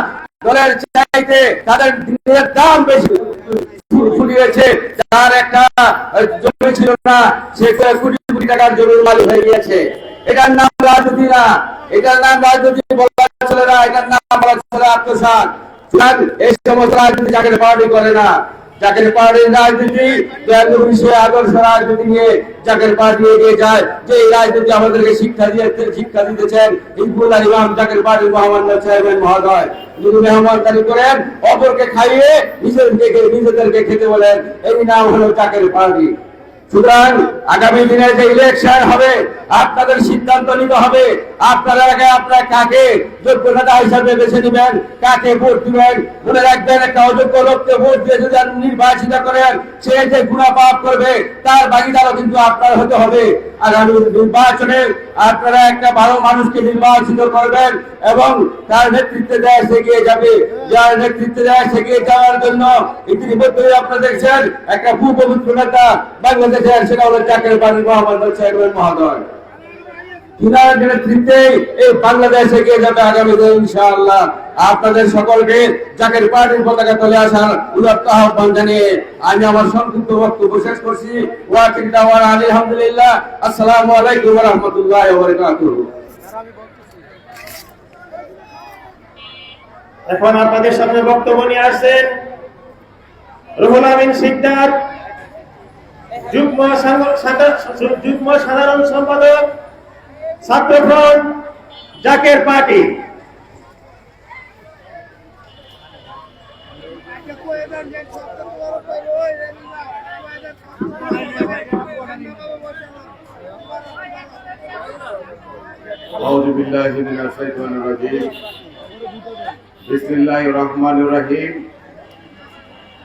দলের চাইতে তাদের দিনের দাম বেশি ফুটিয়েছে। যার একটা জমি ছিল না সে কোটি কোটি টাকার জমির মালিক হয়ে গিয়েছে। এটার নাম রাজনীতি না, এটার নাম রাজনীতি বলা চলে না, এটার নাম বলা চলে আত্মসাৎ। এই সমস্ত রাজনীতি জাকের পার্টি করে না। জাকের পার্টির রাজনীতি দয়ালু বিষয়ে আদর্শ রাজনীতি নিয়ে জাকের পার্টি এগিয়ে যায়। যে এই রাজনীতি আমাদেরকে শিক্ষা দিতেছেন হিজবুল্লাহ ইমাম জাকের পার্টির মহামান্য চেয়ারম্যান মহোদয়। যদি মেহমানদারি করেন, অপরকে খাইয়ে নিজেদেরকে খেতে বলেন, এই নাম হলো জাকের পার্টি। সুতরাং আগামী দিনে যে ইলেকশন হবে আপনাদের সিদ্ধান্ত নিতে হবে। আপনারা কাকে যোগ্য নেতা হিসাবে বেছে নেবেন, কাকে ভোট দিবেন। মনে রাখবেন, একটা অযোগ্য লোককে ভোট দিয়ে যদি নির্বাচিত করেন, সে যে গুনাহ পাপ করবে তার ভাগীদারও কিন্তু আপনার হতে হবে। আগামী নির্বাচনে আপনারা একটা ভালো মানুষকে নির্বাচিত করবেন এবং তার নেতৃত্বে দেশ এগিয়ে যাবে। যার নেতৃত্বে দেশ এগিয়ে যাওয়ার জন্য ইতিমধ্যেই আপনারা দেখছেন একটা ভূপবিত্র নেতা বাংলাদেশের, সেটা হলো জাকের পার্টির মহামান্য চেয়ারম্যান মহোদয়। তিনার নেতৃত্বে এই বাংলাদেশ এগিয়ে যাবে আগামী দিনে ইনশাআল্লাহ। আপনাদের সকলকে জাকের পার্টির পতাকা তলে আসার উদাত্ত আহ্বান জানিয়ে আমি আমার সংক্ষিপ্ত বক্তব্য শেষ করছি। ওয়াকিল দাওয়ানা আলহামদুলিল্লাহ। আসসালামু আলাইকুম ওয়া রাহমাতুল্লাহি ওয়া বারাকাতুহু। এখন আপনাদের সামনে বক্তব্য নিয়ে আসছেন রুহুল আমিন সিকদার, যুগ্ম সাধারণ সম্পাদক, ছাত্রফ্রন্ট জাকের পার্টি। আউযু বিল্লাহি মিনাশ শাইতানির রাজীম। বিসমিল্লাহির রহমানির রহিম।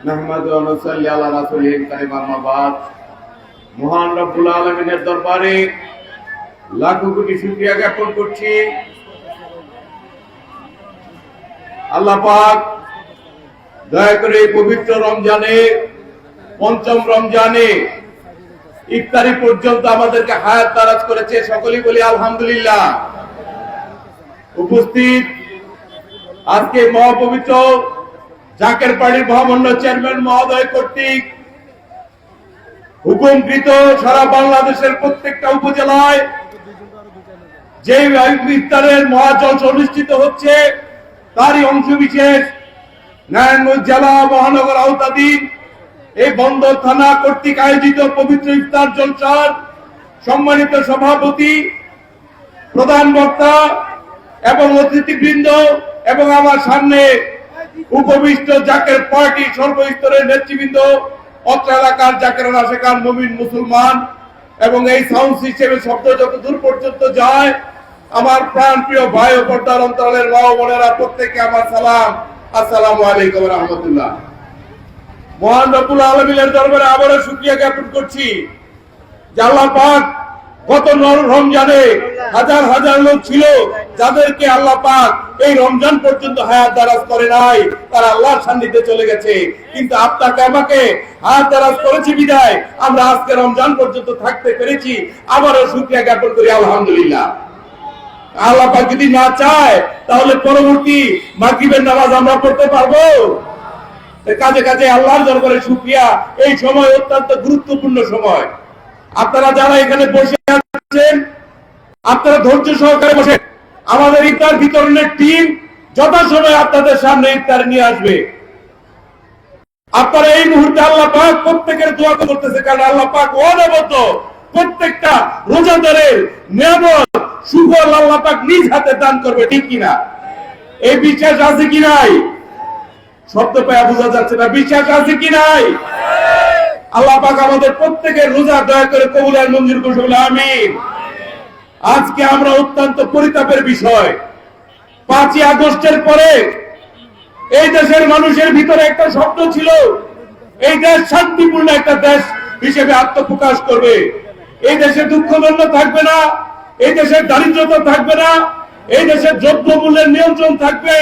নাহমাদু ওয়া নুসাল্লি আলা রাসূলিল কারীম, আম্মা বাদ। মহান রব্বুল আলামিনের দরবারে লাখো কোটি শুকরিয়া জ্ঞাপন করছি। আল্লাহ পাক দয়া করে এই পবিত্র রমজানে, পঞ্চম রমজানে ইফতারি পর্যন্ত আমাদেরকে হায়াত দারাজ করেছে। সকলেই বলি আলহামদুলিল্লাহ। উপস্থিত আজকে মহাপবিত্র জাকের পার্টির মহামান্য চেয়ারম্যান মহোদয় কর্তৃক হুকুমকৃত সারা বাংলাদেশের প্রত্যেকটা উপজেলায় যে ইফতারের মহাজলসা অনুষ্ঠিত হচ্ছে, তারই অংশ বিশেষ নারায়ণগঞ্জ জেলা মহানগর আওতাধীন এই বন্দর থানা কর্তৃক আয়োজিত পবিত্র ইফতার জলসার সম্মানিত সভাপতি, প্রধান বক্তা এবং অতিথিবৃন্দ এবং আমার সামনে উপবিষ্ট জাকের পার্টি সর্বস্তরের নেতৃবৃন্দ, অত্র এলাকার জাকের আশেকার মুমিন মুসলমান এবং এই সাউন্ড সিস্টেমের শব্দ যত দূর পর্যন্ত যায়, আমার প্রাণ প্রিয় ভাই ও পর্দার অন্তরালের মা ও বোনেরা, প্রত্যেককে আমার সালাম, আসসালামু আলাইকুম ওয়া রাহমাতুল্লাহ। মহান রব্বুল আলামিনের দরবারে আবারও শুকরিয়া জ্ঞাপন করছি যে আল্লাহ পাক গত রমজানে হাজার হাজার লোক ছিল যাদেরকে আল্লাহ পাক এই রমজান পর্যন্ত হায়াত দারাজ করে নাই, তারা আল্লাহর সান্নিধ্যে চলে গেছে। কিন্তু আপনাকে আমাকে হায়াত দারাজ করেছি বিদায় আমরা আজকে রমজান পর্যন্ত থাকতে পেরেছি। আবারও শুকরিয়া জ্ঞাপন করি আলহামদুলিল্লাহ। আল্লাহ পাক যদি না চায় তাহলে পরবর্তী মাগরিবের নামাজ আমরা পড়তে পারবো? কাজে কাজে আল্লাহর দরবারে শুকরিয়া। এই সময় অত্যন্ত গুরুত্বপূর্ণ সময়। আপনারা যারা এখানে বসে আছেন আপনারা ধৈর্য সহকারে বসেন। আমাদের ইফতার বিতরণের টিম যথাসময়ে আপনাদের সামনে ইফতার নিয়ে আসবে। আপনারা এই মুহূর্তে আল্লাহ পাক প্রত্যেকের দোয়া করতেছে, কারণ আল্লাহ পাক অনবরত প্রত্যেকটা রোজাদারের নিয়ামত সুফল আল্লাহ পাক নিজ হাতে দান করবে, ঠিক কিনা? এই বিশ্বাস আছে কি নাই? শব্দ পায়া বোঝা যাচ্ছে না, বিশ্বাস আছে কি নাই? আল্লাহ পাক আমাদের প্রত্যেকের রোজা দয়া করে কবুল আর মঞ্জুর করুন, আমিন। আজকে আমরা অত্যন্ত পরিতাপের বিষয়, 5ই আগস্টের পরে এই দেশের মানুষের ভিতরে একটা স্বপ্ন ছিল, এই দেশ শান্তিপূর্ণ একটা দেশ হিসেবে আত্মপ্রকাশ করবে। এই দেশে দুঃখদণ্ড থাকবে না, এই দেশের দারিদ্রতা থাকবে না, এই দেশের দ্রব্যমূল্যের নিয়ন্ত্রণ থাকবে,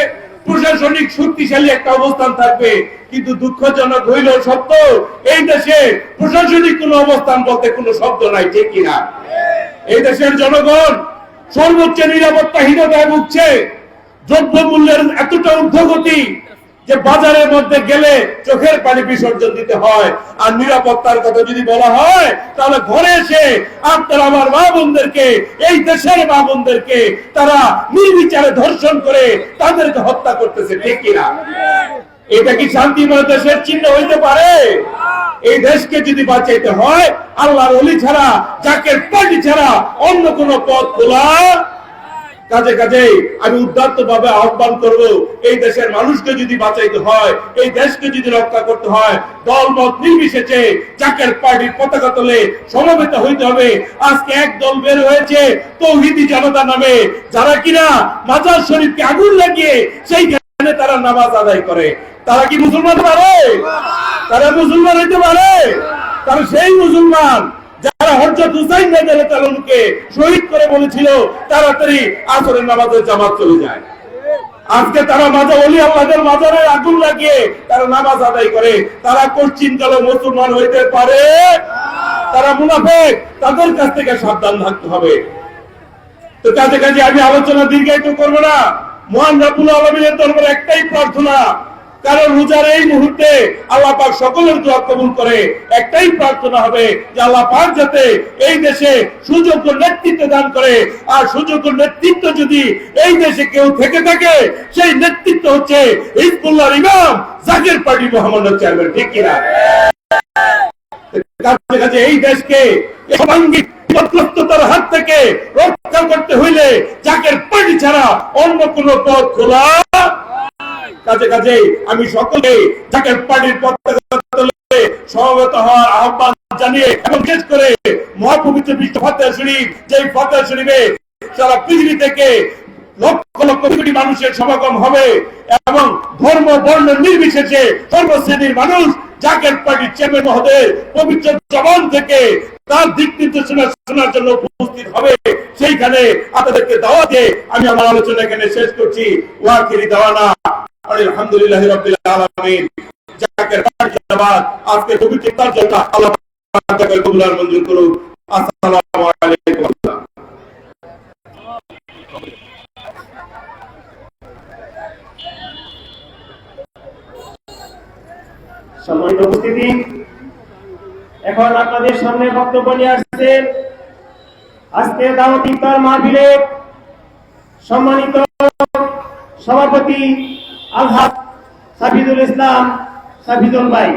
প্রশাসনিক শক্তিশালী একটা অবস্থান থাকবে। কিন্তু দুঃখজনক হইল সত্য, এই দেশে প্রশাসনিক কোন অবস্থান বলতে কোনো শব্দ নাই, ঠিক কিনা? এই দেশের জনগণ সর্বোচ্চ নিরাপত্তাহীনতায় ভুগছে। দ্রব্যমূল্যের এতটা ঊর্ধ্বগতি যে বাজারের মধ্যে গেলে চোখের পানি বিসর্জন দিতে হয়। আর নিরাপত্তার কথা যদি বলা হয় তাহলে ঘরে এসে আপনার আমার মা বোনদেরকে, এই দেশের মা বোনদেরকে তারা নির্বিচারে ধর্ষণ করে তাদেরকে হত্যা করতেছে, ঠিক কিনা? এটা কি শান্তিময় দেশের চিহ্ন হইতে পারে? এই দেশকে যদি বাঁচাইতে হয় আল্লাহর ওলি ছাড়া, জাকের পার্টি ছাড়া অন্য কোন পথ খোলা। কাজে কাজে আমি উদাত্ত ভাবে আহ্বান করব, এই দেশের মানুষকে যদি বাঁচাইতে হয়, এই দেশকে যদি রক্ষা করতে হয়, দলমত নির্বিশেষে জাকের পার্টির পতাকা তলে সমবেত হইতে হবে। আজকে এক দল বের হয়েছে তৌহিদি জনতা নামে, যারা কিনা মাজার শরীফকে আগুন লাগিয়ে সেইখানে তারা নামাজ আদায় করে। তারা কি মুসলমান পারে? তারা মুসলমান হইতে পারে? তারা সেই মুসলমান যারা হযরত হুসাইন রাদিয়াল্লাহু আনহুকে শহীদ করে বলেছিল তাড়াতাড়ি আসরের নামাজে জামাত চলে যায়। আজকে তারা মাজার ওলি আল্লাহদের মাজারে আগুন লাগিয়ে তারা নামাজ আদায় করে। তারা কোশ্চিন কালে মুসলমান হইতে পারে? তারা মুনাফিক, তাদের কাছ থেকে সাবধান থাকতে হবে। তো কাজে কাজে আমি আলোচনা দীর্ঘায়িত করব না। মহান রব্বুল আলামিনের দরবারে একটাই প্রার্থনা, কারণ রোজার এই মুহূর্তে আল্লাহ পাক সকলের দোয়া কবুল করে। একটাই প্রার্থনা হবে যে আল্লাহ পাক যাতে এই দেশে সুযোগ্য নেতৃত্ব দান করে। আর সুযোগ্য নেতৃত্ব যদি এই দেশে কেউ থেকে থাকে, সেই নেতৃত্ব হচ্ছে হিজবুল্লাহর ইমাম জাকের পার্টি মোহাম্মদ চেয়ারম্যান, ঠিক কিনা? কাজে এই দেশকে সাংঘাতিক বিপর্যস্ততার হাত থেকে রক্ষা করতে হইলে জাকের পার্টি ছাড়া অন্য কোন পথ খোলা। কাজে কাজে আমি সকলে জাকের পার্টির পতাকা তলে সমবেত হওয়ার আহ্বান জানিয়ে, এবং বিশেষ করে মহাপবিত্র বিশ্ব ফাতিহা শরীফ, যেই ফাতিহা শরীফে সারা পৃথিবী থেকে লক্ষ লক্ষ কোটি মানুষের সমাগম হবে এবং ধর্ম বর্ণ নির্বিশেষে সর্বশ্রেণীর মানুষ জাকের পার্টির চেয়ারম্যান মহোদয়ের পবিত্র জবান থেকে তার দিক নির্দেশনা শোনার জন্য উপস্থিত হবে। সেইখানে আপনাদেরকে দাওয়াত দিয়ে আমি আমার আলোচনা এখানে শেষ করছি। ওয়াকিরি দাওয়ানা আলহামদুলিল্লাহি রাব্বিল আলামিন। জাকের পার্টি জিন্দাবাদ। আজকে পবিত্র ইফতার জলসা আল্লাহ পাক কবুল আর মঞ্জুর করুন। আসসালামু আলাইকুম। সম্মানিত উপস্থিতি, এখন আপনাদের সামনে বক্তব্য নিয়ে আসছেন আজকে দাওয়াত ইফতার মাহফিলে সম্মানিত সভাপতি আলহাজ সাফিদুল ইসলাম সাফিদুল ভাই।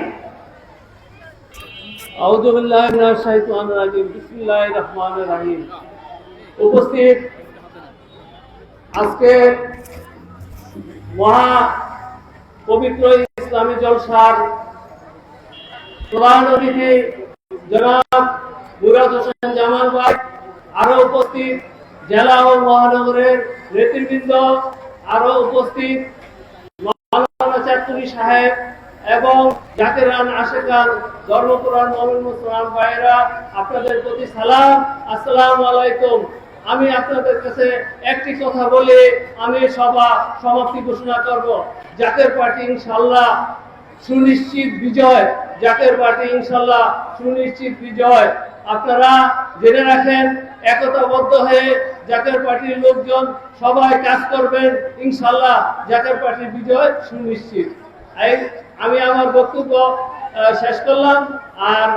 আউযু বিল্লাহি মিনাশ শাইতানির রাজিম। বিসমিল্লাহির রহমানির রহিম। উপস্থিত আজকে মহা পবিত্র ইসলামী জলসার প্রধান অতিথি জনাব মুরাদ হোসেন জামাল ভাই, আরো উপস্থিত জেলা ও মহানগরের নেতৃবৃন্দ, আরো উপস্থিত মাওলানা চাঁদপুরি সাহেব, এবং জাকিরান আশেকান ধর্মপুরাণ মুমিন মুসলমান ভাইরা, আপনাদের প্রতি সালাম, আসসালামু আলাইকুম। আমি আপনাদের কাছে একটি কথা বলে আমি সভা সমাপ্তি ঘোষণা করব। জাকের পার্টি ইনশাআল্লাহ সুনিশ্চিত বিজয়, জাকের পার্টি ইনশাআল্লাহ সুনিশ্চিত বিজয়। আপনারা জেনে রাখেন, একতাবদ্ধ হয়ে জাকের পার্টির লোকজন সবাই কাজ করবেন, ইনশাআল্লাহ জাকের পার্টির বিজয় সুনিশ্চিত। আমি আমার বক্তব্য শেষ করলাম আর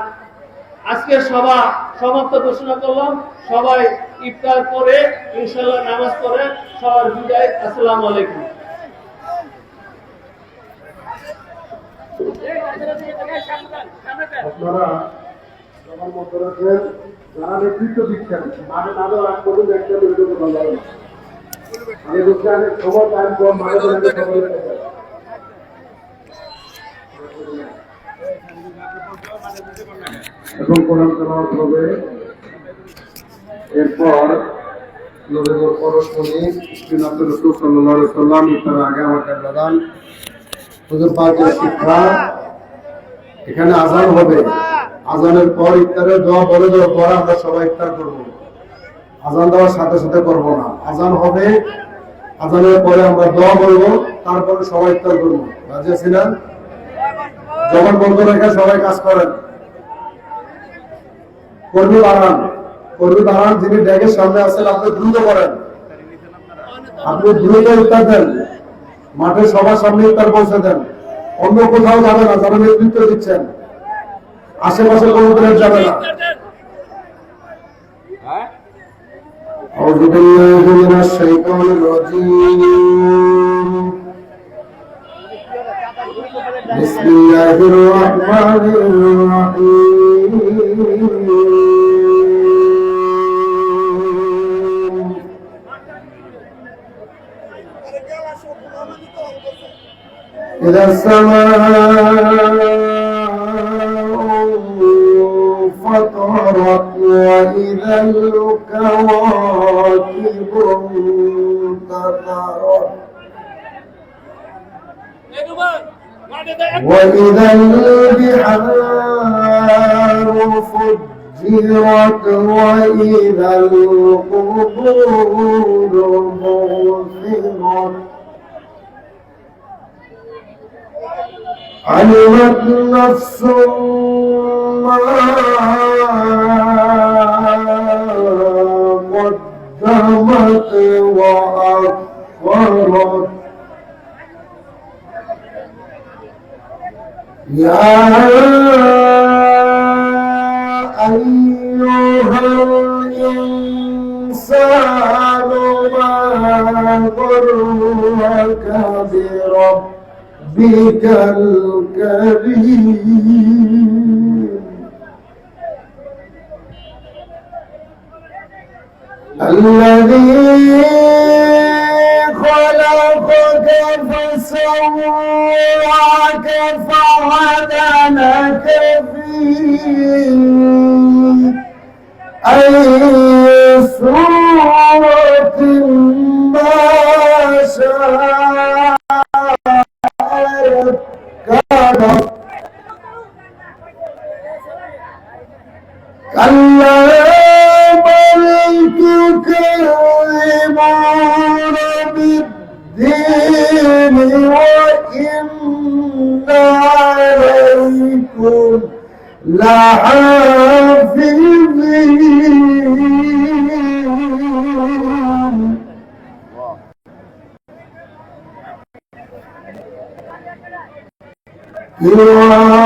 আজকের সভা সমাপ্ত ঘোষণা করলাম। সবাই ইফতার করে ইনশাআল্লাহ নামাজ পড়ে সবার বিদায়। আসসালামু আলাইকুম। আপনারা সবার মতো রাখবেন, যারা নেতৃত্ব দিচ্ছেন মাঠে না দেওয়ার আগ পর্যন্ত একটা বিরোধী ভালো হবে। আমি দেখছি অনেক সময় টাইম কম, মাঠে এখন কোরআন তেলাওয়াত হবে। এরপর নবীর পরশমণি শ্রীনাথের রাসূল সাল্লাল্লাহু আলাইহি ওয়াসাল্লাম তার আগে আমাদের প্রধান হুজুর পাকের শিক্ষা। এখানে আজান হবে, আজানের পর ইফতারের দোয়া বলে দেওয়ার পর আমরা সবাই ইফতার করব। আজান দেওয়ার সাথে সাথে করব না, আজান হবে, আজানের পরে আমরা দোয়া বলবো, তারপরে সবাই ইফতার করবো। রাজি আছেন? যখন বন্ধ রেখে সবাই কাজ করেন। কর্মী বাড়ান, যিনি ব্যাগের সামনে আছেন আপনি দ্রুত করেন, আপনি দ্রুত ইফতার দেন, মাঠে সবার সামনে ইফতার পৌঁছে দেন। অন্য কোথাও যাবে না, যারা নেতৃত্ব দিচ্ছেন আশেপাশে কোনো দূরে যাবে না। আউযু বিল্লাহি মিনাশ শাইতানির রাজীম। বিসমিল্লাহির রাহমানির রাহিম। إذا السماء فطرت وإذا الكواكب انتثرت وإذا البحار فجرت وإذا القبور بعثرت علمت نفس ما قدمت وأخرت يا أيها الإنسان ما غرك بربك الكريم الذي خلقك فسواك فعدلك في أي صورة ما شاء ركبك كلا بل تكذبون بالدين وإن عليكم لحافظين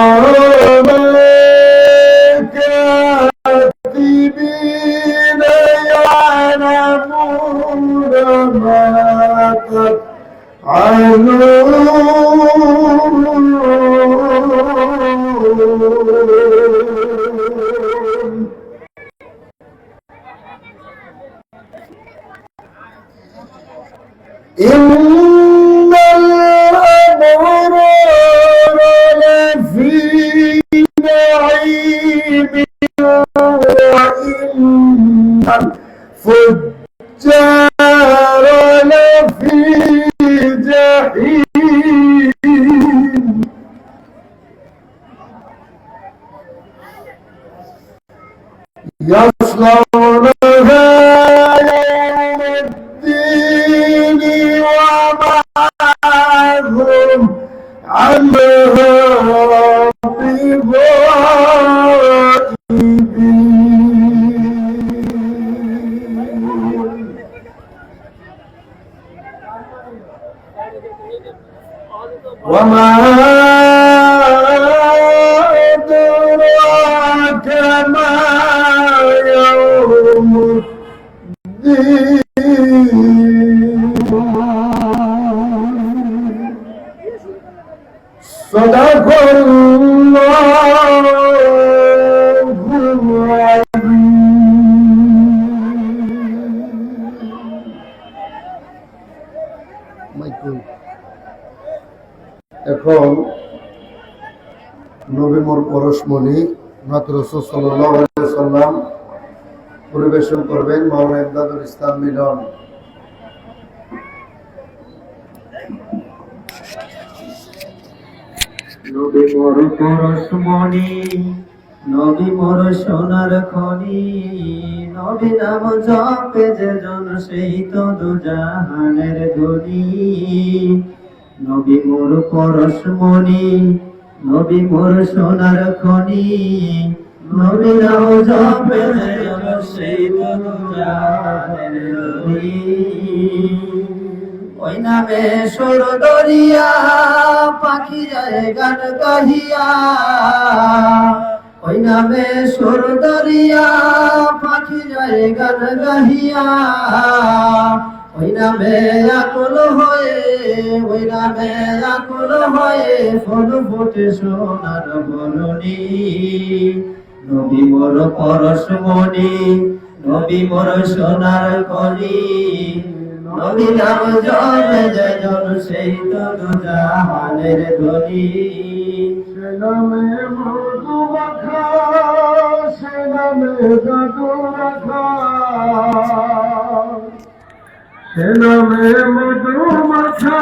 كراما كاتبين يعلمون ما تفعلون إن الأبرار لفي نعيم وإن الفجار لفي جحيم يصلونها يوم الدين وما هم عنها بغائبين وما أدراك ما يوم الدين صدق الله العظيم। এখন নবী মোর পরশমণি নাত রাসূল সাল্লাল্লাহু আলাইহি ওয়াসাল্লাম পরিবেশন করবেন মাওলানা ইমদাদুল ইসলাম মিলন। নবী মোর পরশমণি, নবী মোর সোনার খনি, নবী নাম জপে যে জন সেই তো দুজাহানের ধনী। নবী মোর পরশমণি, নবী মোর সোনার খনি, নবী নাম জপে যে জন সেই তো দুজাহানের ধনী। ওই নামে সুর দরিয়া পাখি যায় গান গাহিয়া, ওই নামে সুর দরিয়া পাখি যায় গান গাহিয়া, ওই নামে আকুল হয়ে, ওই নামে আকুল হয়ে ফুল ফুটে সোনার বরণী। নবী মোর পরশমণি, নবী মোর সোনার খনি, নবী নাম জপে যে জন সেই তো দুজাহানের ধনী। সে নামে মধু মাখা, সে নামে জাদু রাখা, সে নামে মধু মাখা,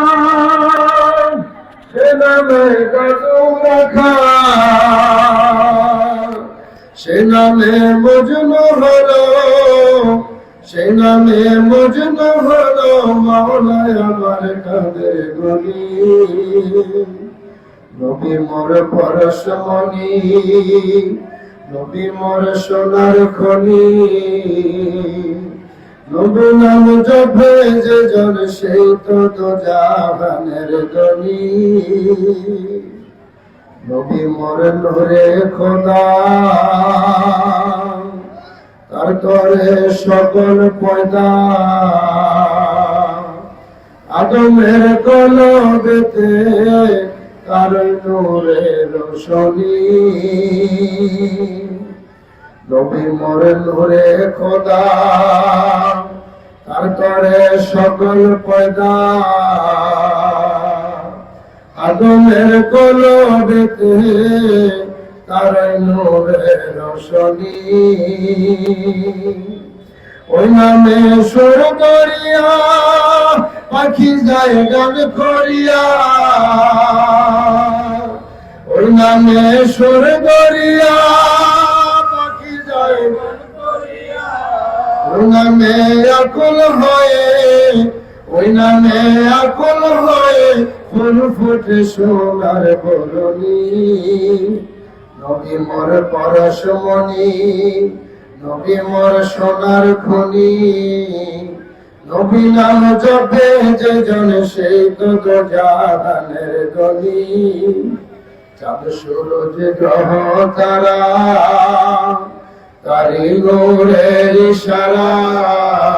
সে নামে জাদু রাখা, সে নামে মজনু হলো, সে নামে মজনু হলো মাওলায় আমার কাদের গনি। নবী মোর পরশমণি, নবী মোর সোনার খনি, নবী নাম জপে যে জন সেই তো দুজাহানের ধনী। নবী মোর নূরে খোদা, তার তরে সকল পয়দা, আদমের কলবেতে তার নূরে রোশনী। নবী মোর নূরে খোদা, তার তরে সকল পয়দা, আদমের কলবেতে তার নূরে রোশনী। ওই নামে সুর করিয়া পাখি যায় গান করিয়া, ওই নামে সুর করিয়া পাখি যায় গান করিয়া, ওই নামে আকুল হয়ে, ওই নামে আকুল হয়ে ফুল ফুটে সোনার বরণী। নবী মোর পরশমণি, নবী মোর সোনার খনি, নবী নাম জপে যে জন সেই তো দুজাহানের ধনী। চাঁদ সূরজ গ্রহ তারা তারি নূরের ইশারায়,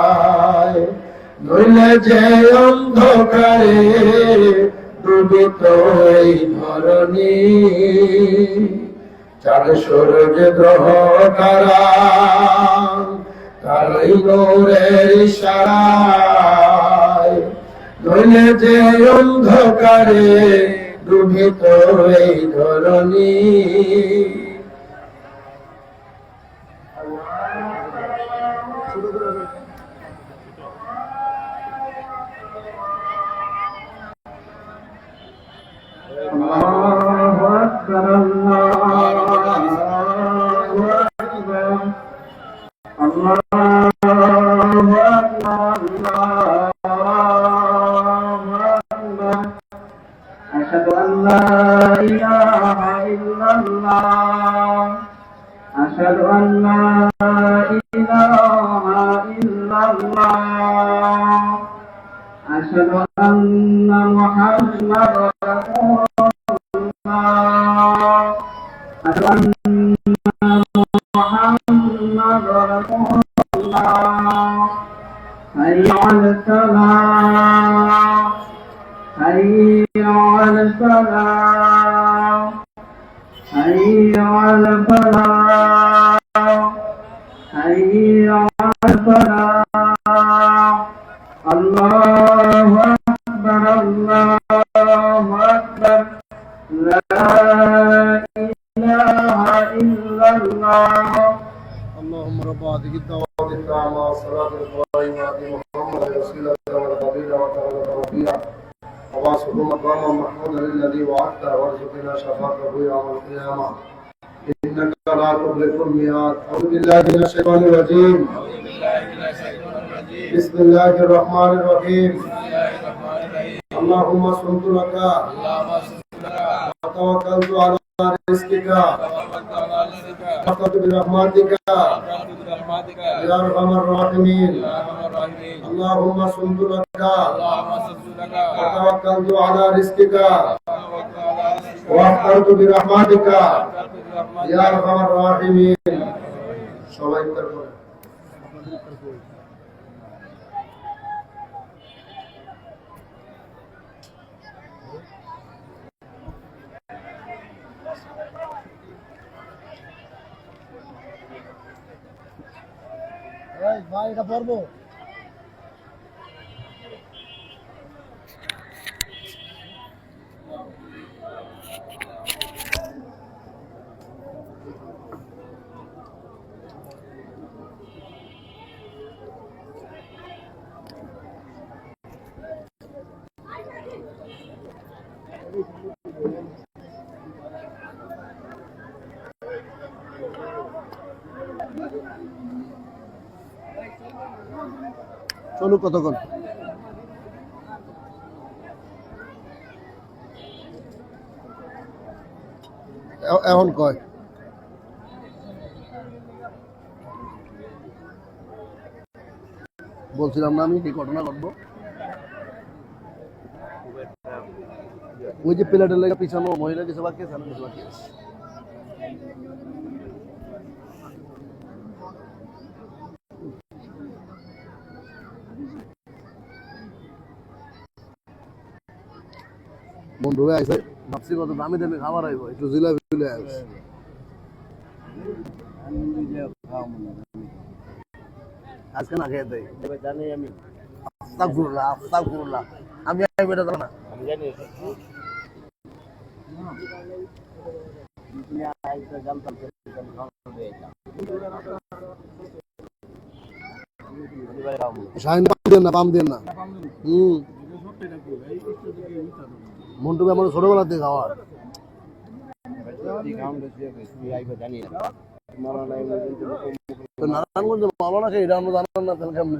নইলে যে অন্ধকারে ডুবিত এই ধরণী। চাঁদ সূরজ গ্রহ তারা তারই নূরের ইশারায়, নইলে যে অন্ধকারে ডুবিত এই ধরণী। আল্লাহু আকবার, আল্লাহু আকবার। إله إلا الله أشهد أن لا إله إلا الله أشهد أن محمدا رسول الله أشهد أن محمدا رسول الله حي على الصلاة حي على الصلاة حي على الفلاح حي على الفلاح الله أكبر الله أكبر لا إله إلا الله. اللهم رب هذه الدعوات التامة والصلاة القائمة محمد الوسيلة والفضيلة وتولى الرفيع وبعثه مقاما محمودا الذي وعدته وارزقنا شفاعته يوم القيامة إنك لا تخلف الميعاد. أعوذ بالله من الشيطان الرجيم. بسم الله الرحمن الرحيم. اللهم صلت لك وتوكلت على رزقك وأخذت برحمتك يا أرحم الراحمين. اللهم صلت لك وتوكلت على رزقك وأخذت برحمتك يا أرحم الراحمين. সবাই তারপরে ভাই এটা পড়বো চলো কতক্ষণ এখন কয় বলছিলাম না আমি কি ঘটনা ঘটবো ওই যে প্লেটের লেগে পিছানো মহিলা কিছু বাকি আছে কিছু বাকি আছে বন্ধু আইসে ভাবছি কত দামি দামি খাবার আইব একটু জিলাপি তুলে আসে আজকে না খেয়ে দেয় জানি আমি আস্তাগফিরুল্লাহ আমি বেটা জানো না আমি জানি শাহিন পাম দেন না মন্টু আমার ছোটবেলাতে খাওয়ার নারায়ণগঞ্জ ভালো না এটা আমরা জানান না তাহলে কেমন